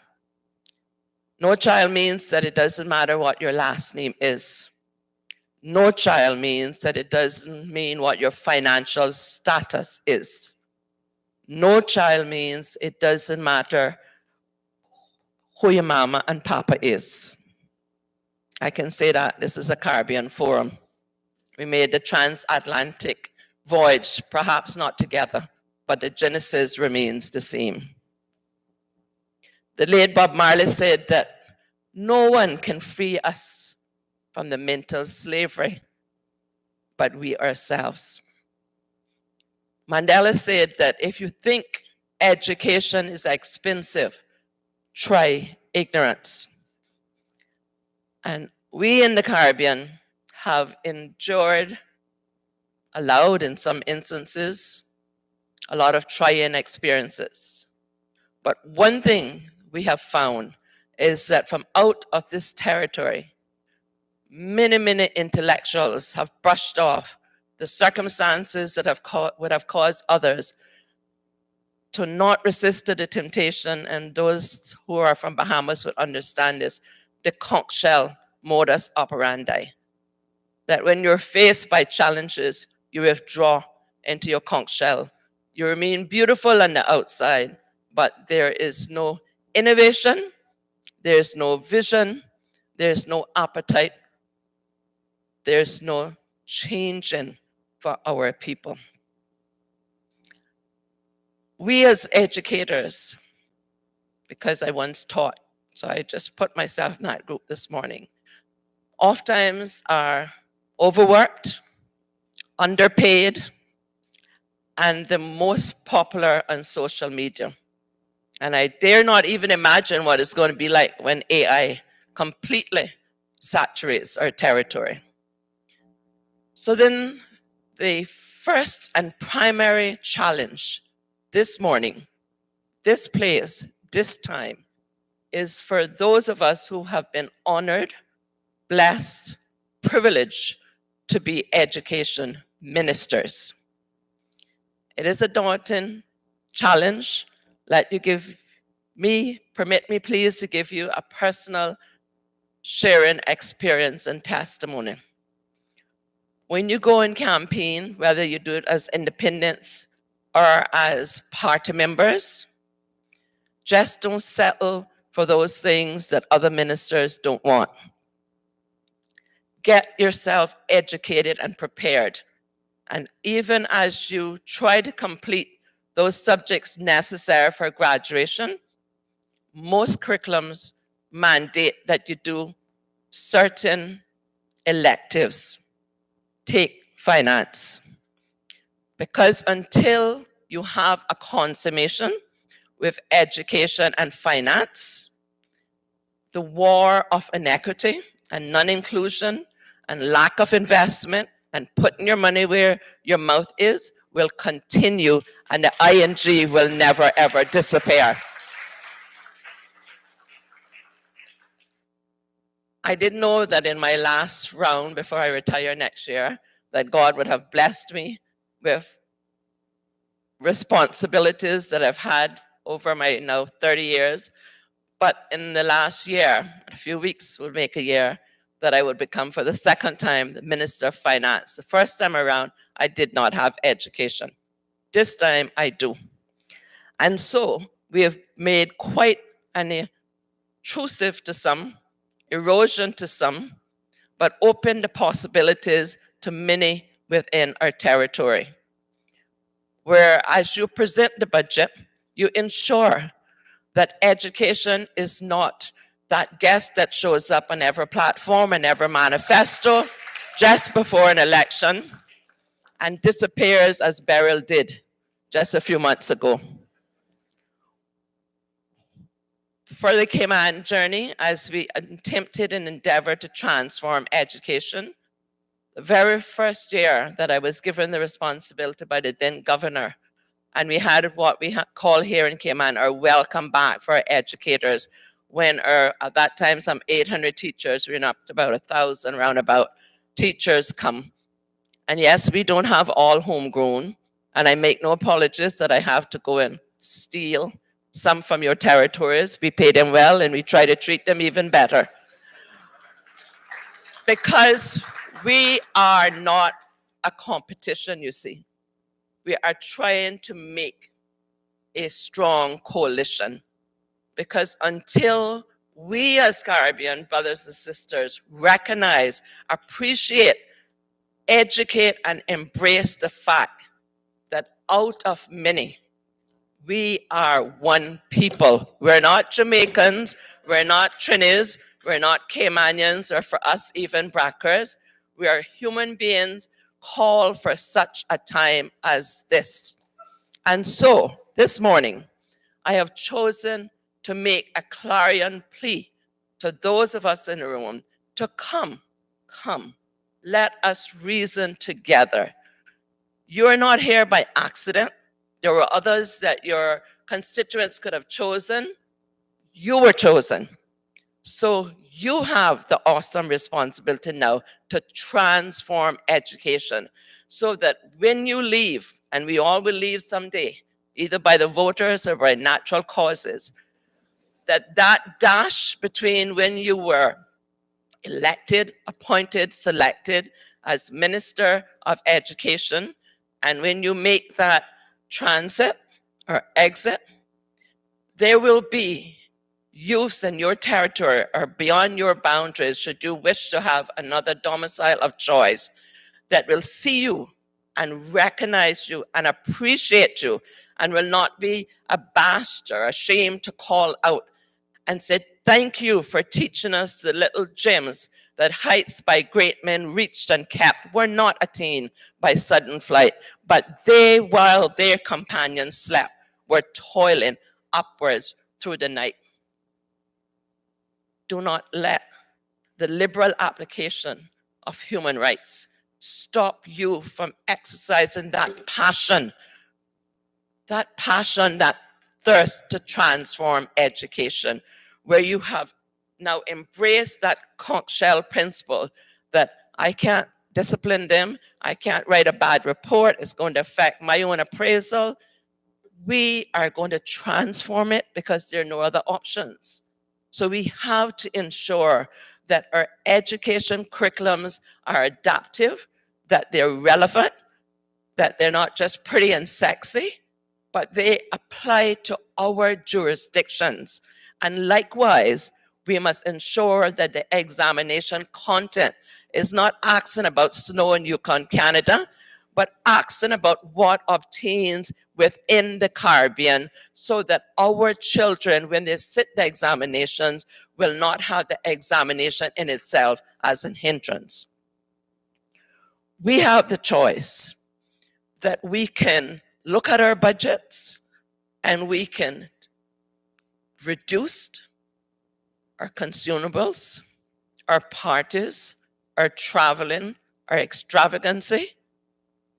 No child means that it doesn't matter what your last name is. No child means that it doesn't mean what your financial status is. No child means it doesn't matter who your mama and papa is. I can say that this is a Caribbean forum. We made the transatlantic voyage, perhaps not together, but the genesis remains the same. The late Bob Marley said that no one can free us from the mental slavery but we ourselves. Mandela said that if you think education is expensive, try ignorance. And we in the Caribbean have endured, allowed in some instances, a lot of trying experiences. But one thing we have found is that from out of this territory, many, many intellectuals have brushed off the circumstances that would have caused others to not resist to the temptation, and those who are from Bahamas would understand this, the conch shell modus operandi. That when you're faced by challenges, you withdraw into your conch shell. You remain beautiful on the outside, but there is no innovation, there's no vision, there's no appetite, there's no changing for our people. We as educators, because I once taught, so I just put myself in that group this morning, oftentimes are overworked, underpaid, and the most popular on social media. And I dare not even imagine what it's going to be like when AI completely saturates our territory. So then the first and primary challenge this morning, this place, this time, is for those of us who have been honored, blessed, privileged to be education ministers. It is a daunting challenge. Permit me please to give you a personal sharing experience and testimony. When you go and campaign, whether you do it as independents or as party members, just don't settle for those things that other ministers don't want. Get yourself educated and prepared. And even as you try to complete those subjects necessary for graduation, most curriculums mandate that you do certain electives. Take finance. Because until you have a consummation with education and finance, the war of inequity and non-inclusion and lack of investment and putting your money where your mouth is will continue and the ING will never ever disappear. I didn't know that in my last round before I retire next year, that God would have blessed me with responsibilities that I've had over my now 30 years. But in the last year, a few weeks will make a year, that I would become for the second time the Minister of Finance. The first time around, I did not have education. This time I do. And so we have made quite an intrusive to some, erosion to some, but opened the possibilities to many within our territory. Where as you present the budget, you ensure that education is not that guest that shows up on every platform and every manifesto just before an election and disappears as Beryl did just a few months ago. For the Cayman journey, as we attempted and endeavored to transform education, the very first year that I was given the responsibility by the then governor, and we had what we call here in Cayman our welcome back for our educators, when at that time some 800 teachers, we're up to about 1,000 roundabout teachers come. And yes, we don't have all homegrown, and I make no apologies that I have to go and steal some from your territories. We pay them well and we try to treat them even better. Because we are not a competition, you see. We are trying to make a strong coalition, because until we as Caribbean brothers and sisters recognize, appreciate, educate, and embrace the fact that out of many, we are one people. We're not Jamaicans, we're not Trinis, we're not Caymanians, or for us even Brackers. We are human beings called for such a time as this. And so, this morning, I have chosen to make a clarion plea to those of us in the room to come, let us reason together. You're not here by accident. There were others that your constituents could have chosen. You were chosen. So you have the awesome responsibility now to transform education so that when you leave, and we all will leave someday, either by the voters or by natural causes, that dash between when you were elected, appointed, selected as Minister of Education, and when you make that transit or exit, there will be youths in your territory or beyond your boundaries, should you wish to have another domicile of choice, that will see you and recognize you and appreciate you and will not be abashed or ashamed to call out and say, thank you for teaching us the little gems that heights by great men reached and kept were not attained by sudden flight, but they, while their companions slept, were toiling upwards through the night. Do not let the liberal application of human rights stop you from exercising that passion, that thirst to transform education, where you have now embraced that conch shell principle that I can't discipline them, I can't write a bad report, it's going to affect my own appraisal. We are going to transform it because there are no other options. So we have to ensure that our education curriculums are adaptive, that they're relevant, that they're not just pretty and sexy, but they apply to our jurisdictions. And likewise, we must ensure that the examination content is not asking about snow in Yukon, Canada, but asking about what obtains within the Caribbean, so that our children, when they sit the examinations, will not have the examination in itself as an hindrance. We have the choice that we can look at our budgets and we can reduce our consumables, our parties, our traveling, our extravagancy,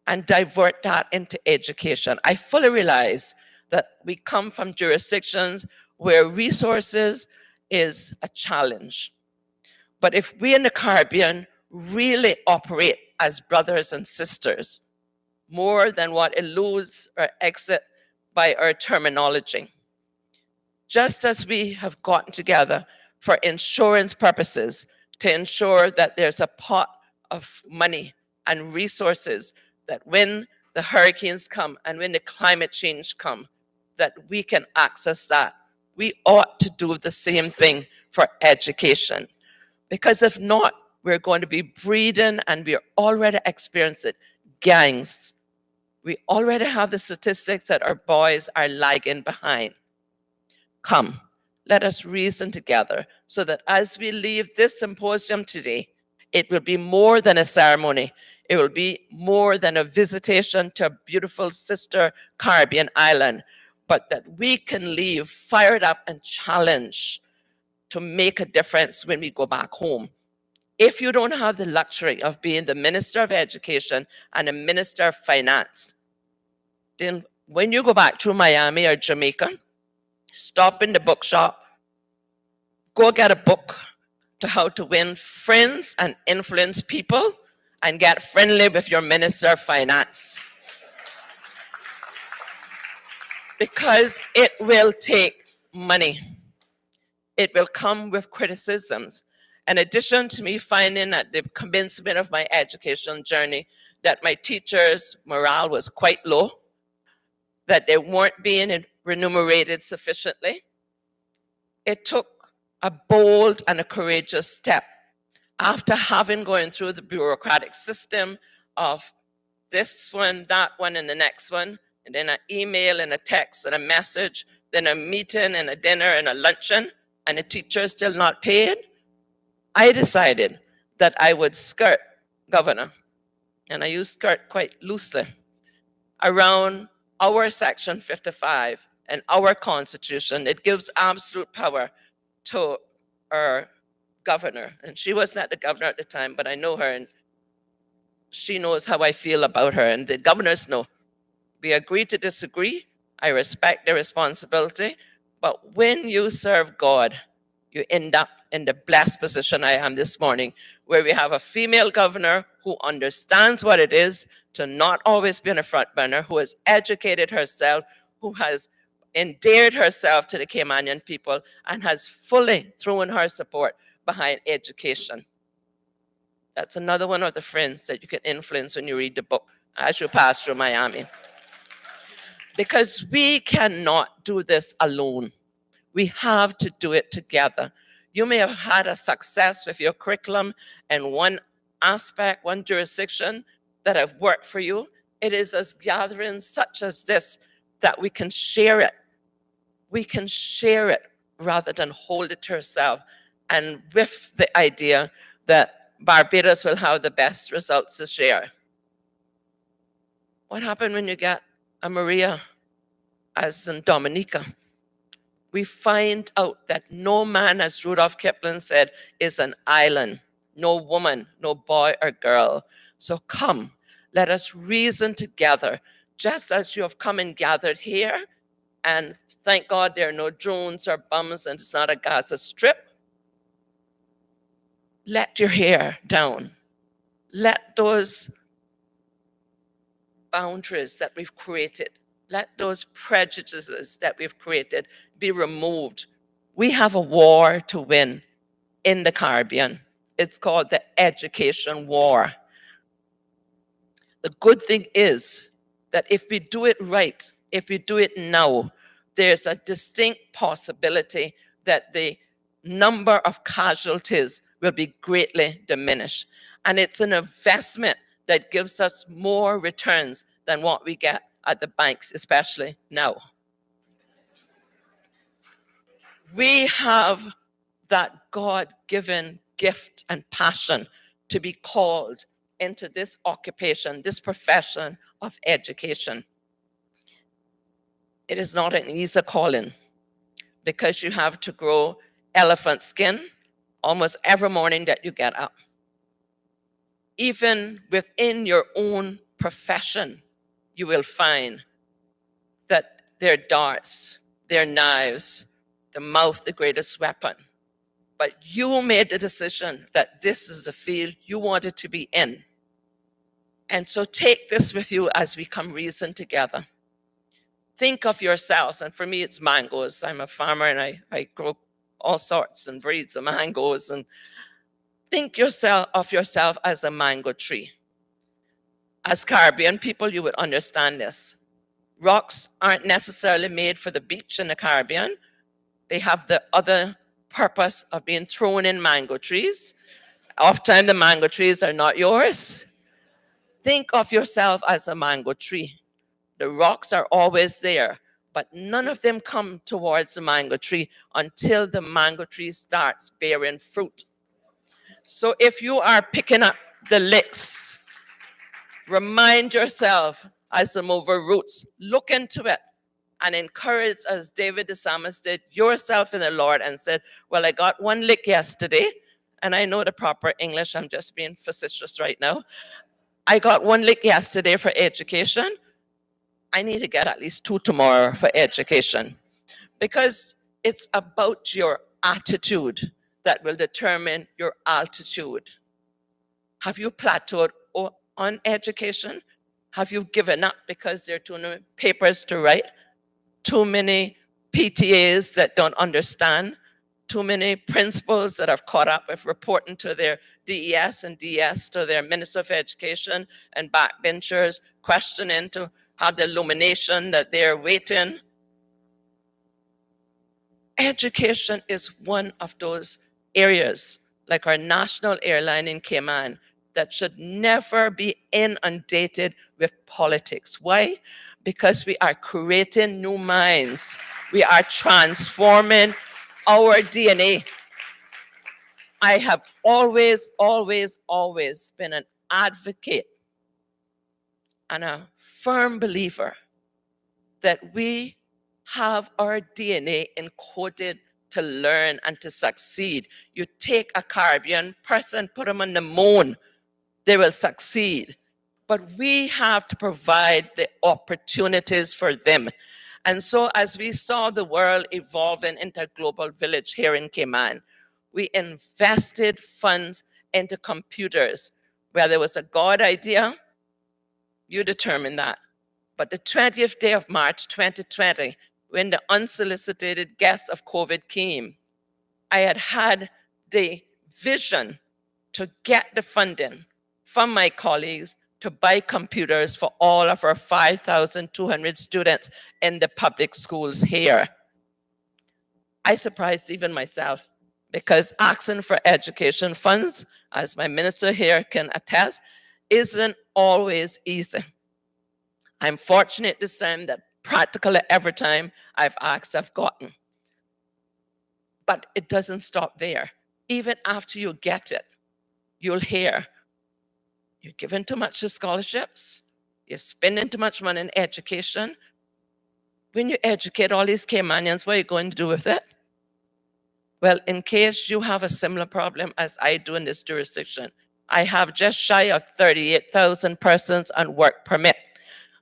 and divert that into education. I fully realize that we come from jurisdictions where resources is a challenge. But if we in the Caribbean really operate as brothers and sisters, more than what eludes or exit by our terminology, just as we have gotten together for insurance purposes to ensure that there's a pot of money and resources that when the hurricanes come and when the climate change come, that we can access that. We ought to do the same thing for education. Because if not, we're going to be breeding, and we're already experiencing it, gangs. We already have the statistics that our boys are lagging behind. Come, let us reason together so that as we leave this symposium today, it will be more than a ceremony. It will be more than a visitation to a beautiful sister Caribbean island, but that we can leave fired up and challenged to make a difference when we go back home. If you don't have the luxury of being the Minister of Education and a Minister of Finance, then when you go back to Miami or Jamaica, stop in the bookshop, go get a book to how to win friends and influence people, and get friendly with your Minister of Finance. Because it will take money. It will come with criticisms. In addition to me finding at the commencement of my educational journey that my teachers' morale was quite low, that they weren't being remunerated sufficiently, it took a bold and a courageous step. After having gone through the bureaucratic system of this one, that one, and the next one, and then an email and a text and a message, then a meeting and a dinner and a luncheon, and the teacher is still not paid, I decided that I would skirt governor, and I use skirt quite loosely, around our section 55 and our constitution. It gives absolute power to our governor. And she was not the governor at the time, but I know her, and she knows how I feel about her, and the governors know. We agree to disagree. I respect their responsibility. But when you serve God, you end up in the blessed position I am this morning, where we have a female governor who understands what it is to not always be on the front burner, who has educated herself, who has endeared herself to the Caymanian people, and has fully thrown her support behind education. That's another one of the friends that you can influence when you read the book as you pass through Miami. Because we cannot do this alone. We have to do it together. You may have had a success with your curriculum in one aspect, one jurisdiction that have worked for you. It is as gatherings such as this that we can share it. We can share it rather than hold it to ourselves. And with the idea that Barbados will have the best results to share. What happened when you get a Maria as in Dominica? We find out that no man, as Rudolph Kipling said, is an island. No woman, no boy or girl. So come, let us reason together, just as you have come and gathered here. And thank God there are no drones or bombs and it's not a Gaza Strip. Let your hair down. Let those boundaries that we've created, let those prejudices that we've created be removed. We have a war to win in the Caribbean. It's called the education war. The good thing is that if we do it right, if we do it now, there's a distinct possibility that the number of casualties will be greatly diminished. And it's an investment that gives us more returns than what we get at the banks, especially now. We have that God-given gift and passion to be called into this occupation, this profession of education. It is not an easy calling because you have to grow elephant skin almost every morning that you get up. Even within your own profession, you will find that their darts, their knives, the mouth, the greatest weapon. But you made the decision that this is the field you wanted to be in. And so take this with you as we come reason together. Think of yourselves, and for me it's mangoes. I'm a farmer and I grow all sorts and breeds of mangoes. And think of yourself as a mango tree. As Caribbean people, you would understand this. Rocks aren't necessarily made for the beach in the Caribbean. They have the other purpose of being thrown in mango trees. Often the mango trees are not yours. Think of yourself as a mango tree. The rocks are always there, but none of them come towards the mango tree until the mango tree starts bearing fruit. So if you are picking up the licks, remind yourself as the mover roots, look into it and encourage, as David the psalmist did, yourself in the Lord and said, well, I got one lick yesterday, and I know the proper English, I'm just being facetious right now. I got one lick yesterday for education. I need to get at least 2 tomorrow for education, because it's about your attitude that will determine your altitude. Have you plateaued on education? Have you given up because there are too many papers to write? Too many PTAs that don't understand? Too many principals that have caught up with reporting to their DES and DS, to their Minister of Education, and backbenchers questioning to have the illumination that they're waiting? Education is one of those areas, like our national airline in Cayman, that should never be inundated with politics. Why? Because we are creating new minds. We are transforming our DNA. I have always, always, always been an advocate and a firm believer that we have our DNA encoded to learn and to succeed. You take a Caribbean person, put them on the moon, they will succeed. But we have to provide the opportunities for them. And so as we saw the world evolving into a global village here in Cayman, we invested funds into computers. Where there was a God idea, you determine that. But the 20th day of March 2020, when the unsolicited guest of COVID came, I had the vision to get the funding from my colleagues to buy computers for all of our 5,200 students in the public schools here. I surprised even myself, because asking for education funds, as my minister here can attest, isn't always easy. I'm fortunate this time that practically every time I've asked, I've gotten. But it doesn't stop there. Even after you get it, you'll hear, you're giving too much to scholarships, you're spending too much money in education. When you educate all these Caymanians, what are you going to do with it? Well, in case you have a similar problem as I do in this jurisdiction, I have just shy of 38,000 persons on work permit.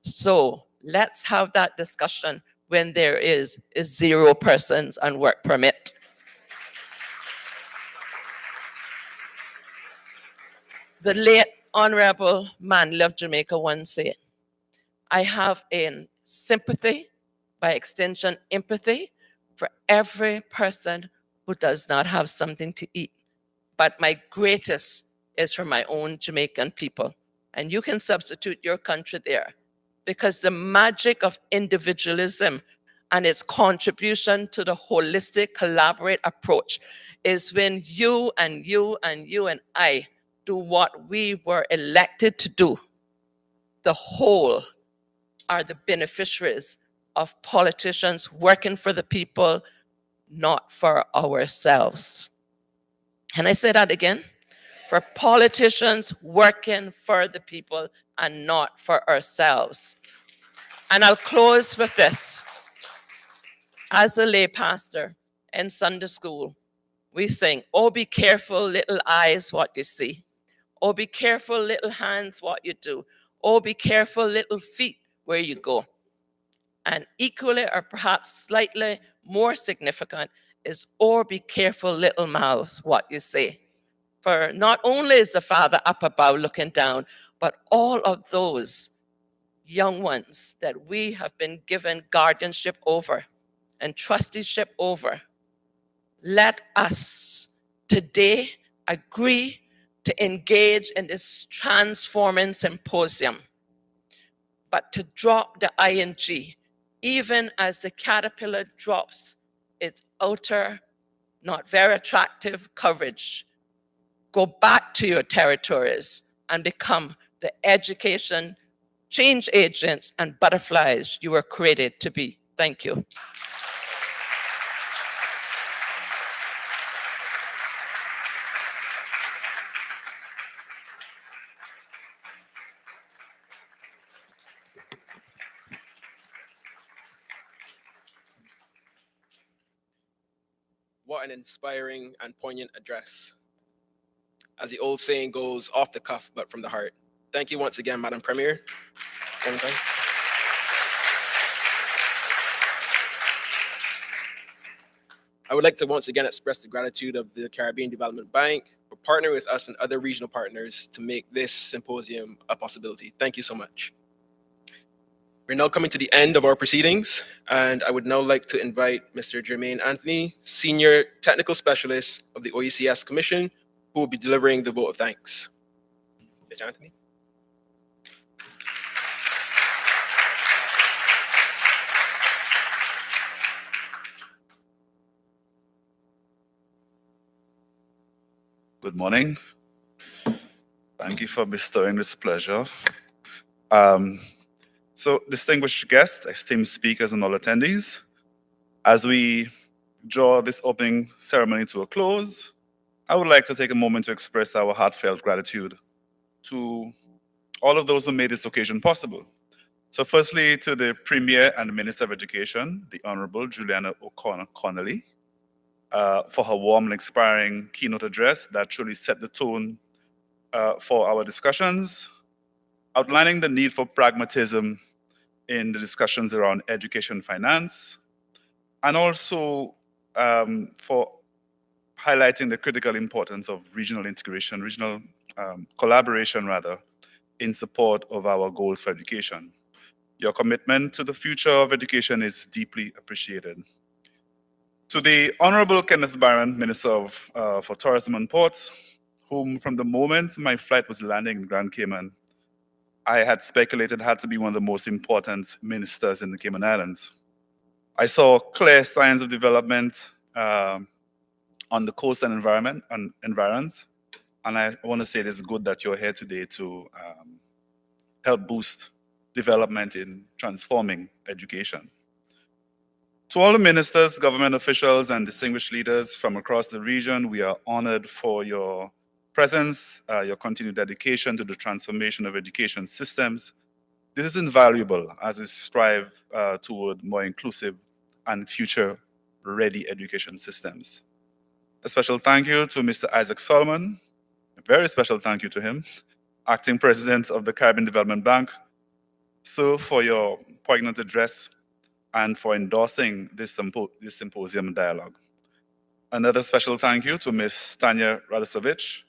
So let's have that discussion when there is 0 persons on work permit. The late Honorable Manley of Jamaica once said, I have a sympathy, by extension empathy, for every person who does not have something to eat. But my greatest is for my own Jamaican people. And you can substitute your country there, because the magic of individualism and its contribution to the holistic collaborate approach is when you and you and you and I do what we were elected to do. The whole are the beneficiaries of politicians working for the people, not for ourselves. Can I say that again? For politicians working for the people and not for ourselves. And I'll close with this. As a lay pastor in Sunday school, we sing, oh, be careful, little eyes, what you see. Oh, be careful, little hands, what you do. Oh, be careful, little feet, where you go. And equally, or perhaps slightly more significant, is oh, be careful, little mouths, what you say. For not only is the Father up above looking down, but all of those young ones that we have been given guardianship over and trusteeship over, let us today agree to engage in this transforming symposium, but to drop the ing, even as the caterpillar drops its outer, not very attractive coverage. Go back to your territories and become the education, change agents, and butterflies you were created to be. Thank you. What an inspiring and poignant address. As the old saying goes, off the cuff, but from the heart. Thank you once again, Madam Premier. I would like to once again express the gratitude of the Caribbean Development Bank for partnering with us and other regional partners to make this symposium a possibility. Thank you so much. We're now coming to the end of our proceedings, and I would now like to invite Mr. Jermaine Anthony, Senior Technical Specialist of the OECS Commission, who will be delivering the vote of thanks. Mr. Anthony. Good morning. Thank you for bestowing this pleasure. So, distinguished guests, esteemed speakers, and all attendees, as we draw this opening ceremony to a close, I would like to take a moment to express our heartfelt gratitude to all of those who made this occasion possible. So firstly, to the Premier and Minister of Education, the Honorable Juliana O'Connelly, for her warm and inspiring keynote address that truly set the tone for our discussions, outlining the need for pragmatism in the discussions around education finance, and also for highlighting the critical importance of regional integration, regional collaboration rather, in support of our goals for education. Your commitment to the future of education is deeply appreciated. To the Honorable Kenneth Barron, Minister for Tourism and Ports, whom from the moment my flight was landing in Grand Cayman, I had speculated had to be one of the most important ministers in the Cayman Islands. I saw clear signs of development on the coast and environs, and I want to say it is good that you're here today to help boost development in transforming education. To all the ministers, government officials, and distinguished leaders from across the region, we are honored for your presence, your continued dedication to the transformation of education systems. This is invaluable as we strive toward more inclusive and future-ready education systems. A special thank you to Mr. Isaac Solomon, a very special thank you to him, Acting President of the Caribbean Development Bank, so for your poignant address and for endorsing this symposium dialogue. Another special thank you to Ms. Tanya Radosovich,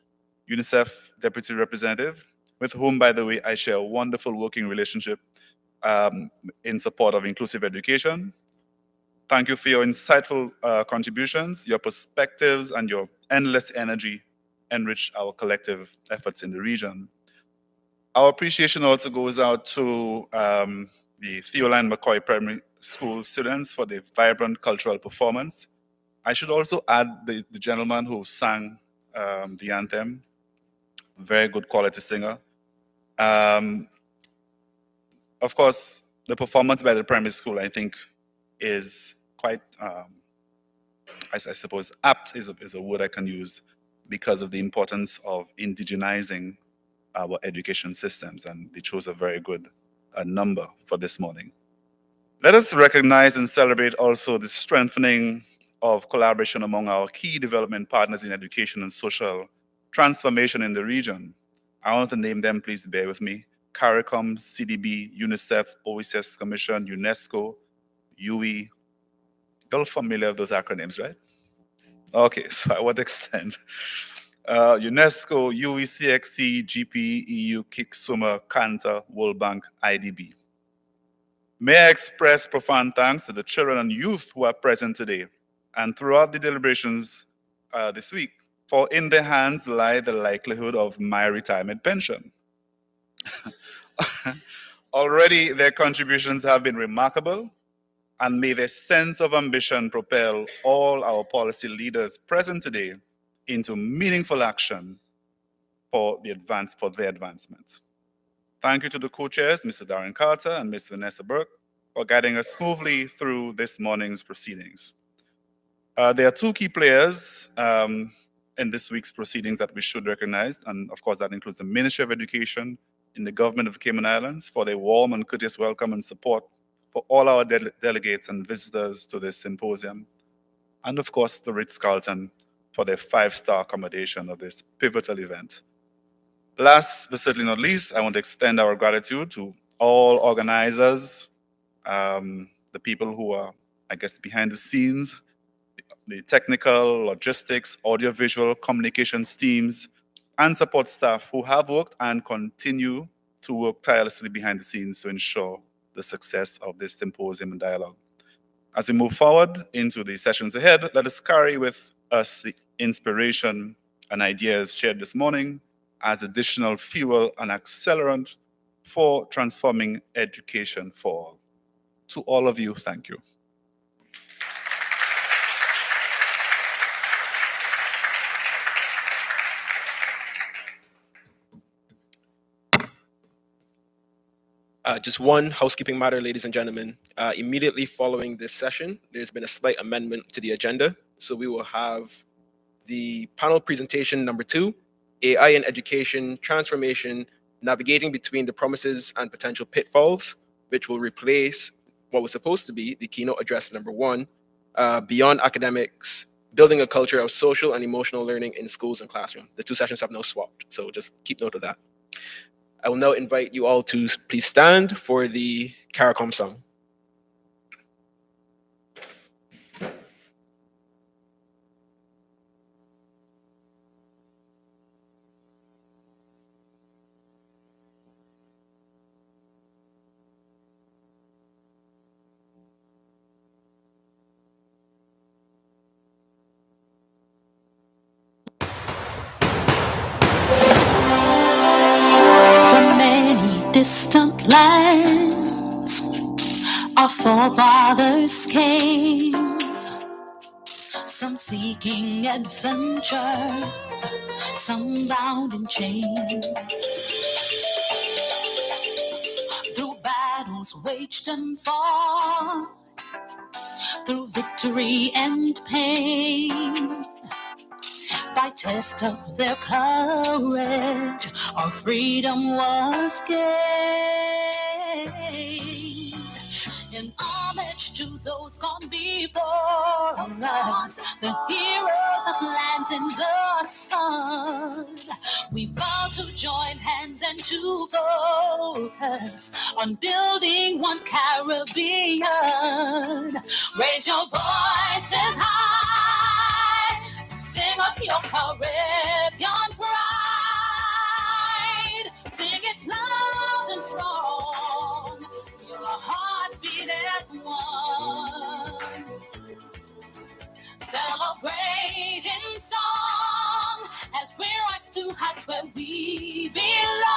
UNICEF Deputy Representative, with whom, by the way, I share a wonderful working relationship in support of inclusive education. Thank you for your insightful contributions. Your perspectives and your endless energy enrich our collective efforts in the region. Our appreciation also goes out to the Theoline McCoy Primary School students for their vibrant cultural performance. I should also add the gentleman who sang the anthem, very good quality singer. Of course, the performance by the primary school, I think, is quite, I suppose, apt is a word I can use because of the importance of indigenizing our education systems, and they chose a very good number for this morning. Let us recognize and celebrate also the strengthening of collaboration among our key development partners in education and social transformation in the region. I want to name them, please bear with me. CARICOM, CDB, UNICEF, OECS Commission, UNESCO, UE. You're all familiar with those acronyms, right? Okay, so I would extend. UNESCO, UE, CXC, GP, EU, KIC, SUMA, CANTA, World Bank, IDB. May I express profound thanks to the children and youth who are present today and throughout the deliberations this week, for in their hands lie the likelihood of my retirement pension. Already their contributions have been remarkable, and may their sense of ambition propel all our policy leaders present today into meaningful action for their advancement. Thank you to the co-chairs, Mr. Darren Carter and Ms. Vanessa Burke, for guiding us smoothly through this morning's proceedings. There are two key players in this week's proceedings that we should recognize, and of course that includes the Ministry of Education in the government of the Cayman Islands for their warm and courteous welcome and support for all our delegates and visitors to this symposium, and of course the Ritz-Carlton for their 5-star accommodation of this pivotal event. Last but certainly not least, I want to extend our gratitude to all organizers, the people who are, I guess, behind the scenes, the technical, logistics, audiovisual, communications teams, and support staff who have worked and continue to work tirelessly behind the scenes to ensure the success of this symposium and dialogue. As we move forward into the sessions ahead, let us carry with us the inspiration and ideas shared this morning as additional fuel and accelerant for transforming education for all. To all of you, thank you. Just one housekeeping matter, ladies and gentlemen. Immediately following this session, there's been a slight amendment to the agenda. So we will have the panel presentation number 2, AI in Education, Transformation, Navigating Between the Promises and Potential Pitfalls, which will replace what was supposed to be the keynote address number 1, Beyond Academics, Building a Culture of Social and Emotional Learning in Schools and Classroom. The 2 sessions have now swapped, so just keep note of that. I will now invite you all to please stand for the CARICOM song. Distant lands, our forefathers came, some seeking adventure, some bound in chains. Through battles waged and fought, through victory and pain, by test of their courage, our freedom was gained. In homage to those gone before us, the heroes of lands in the sun, we vow to join hands and to focus on building one Caribbean. Raise your voices high, sing of your Caribbean pride. Sing it loud and strong, feel our hearts beat as one. Celebrate in song as we rise to heights where we belong.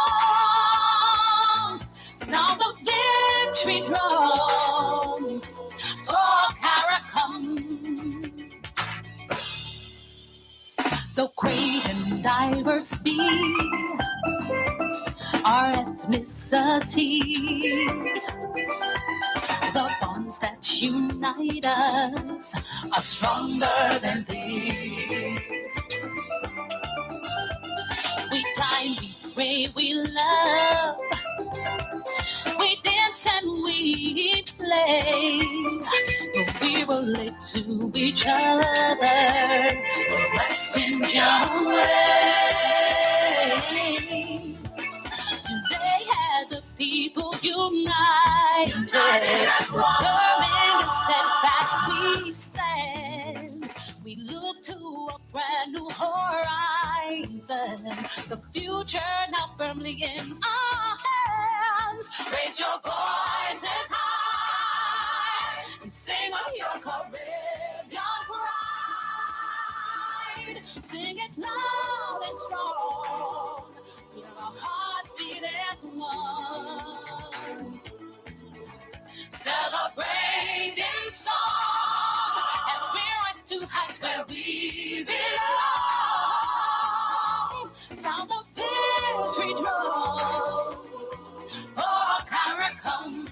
Sound the victory drum for CARICOM. Though great and diverse be our ethnicities, the bonds that unite us are stronger than these. We dine, we pray, we love, we dance and we play, but we relate to each other, rest in your way. Today has a united, determined and steadfast we stand. We look to a brand new horizon, the future now firmly in our hands. Raise your voices high and sing of your Caribbean pride. Sing it loud and strong, feel our hearts beat as one. Celebrating song as we rise to heights where we belong. Sound of victory drum, oh, Caracom.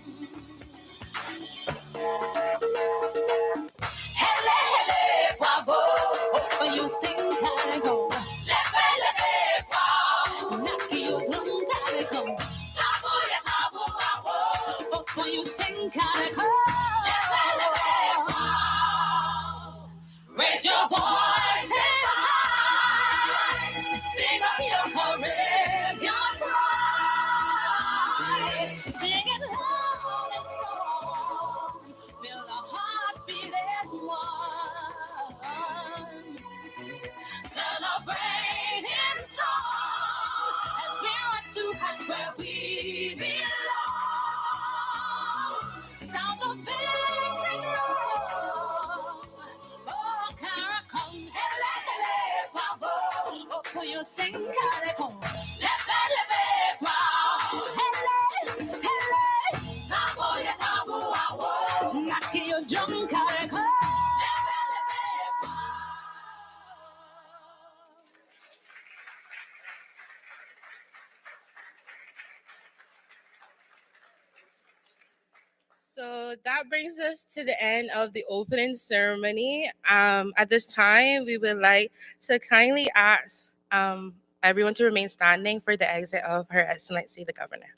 Hele, hele, bravo, oh, you sing Caraco. Leve, leve, wow, Naki, you drum Caraco. Tabo, ya tabo, bravo, oh, you sing Caraco. Leve, leve, wow. Raise your voices high and sing of your Caribbean pride. Sing it loud and strong, feel our hearts beat as one. Celebrating song as we rise to heights where we belong. Sound of victory drum, oh, Caracom. Hele, hele, bravo, oh, for your sting, Caracom. Leve, leve, wow. Hele, hele, tabo, ya tabo, wow. Naki, your drum, Caracom. Leve, leve, wow. So that brings us to the end of the opening ceremony. At this time, we would like to kindly ask everyone to remain standing for the exit of Her Excellency the Governor.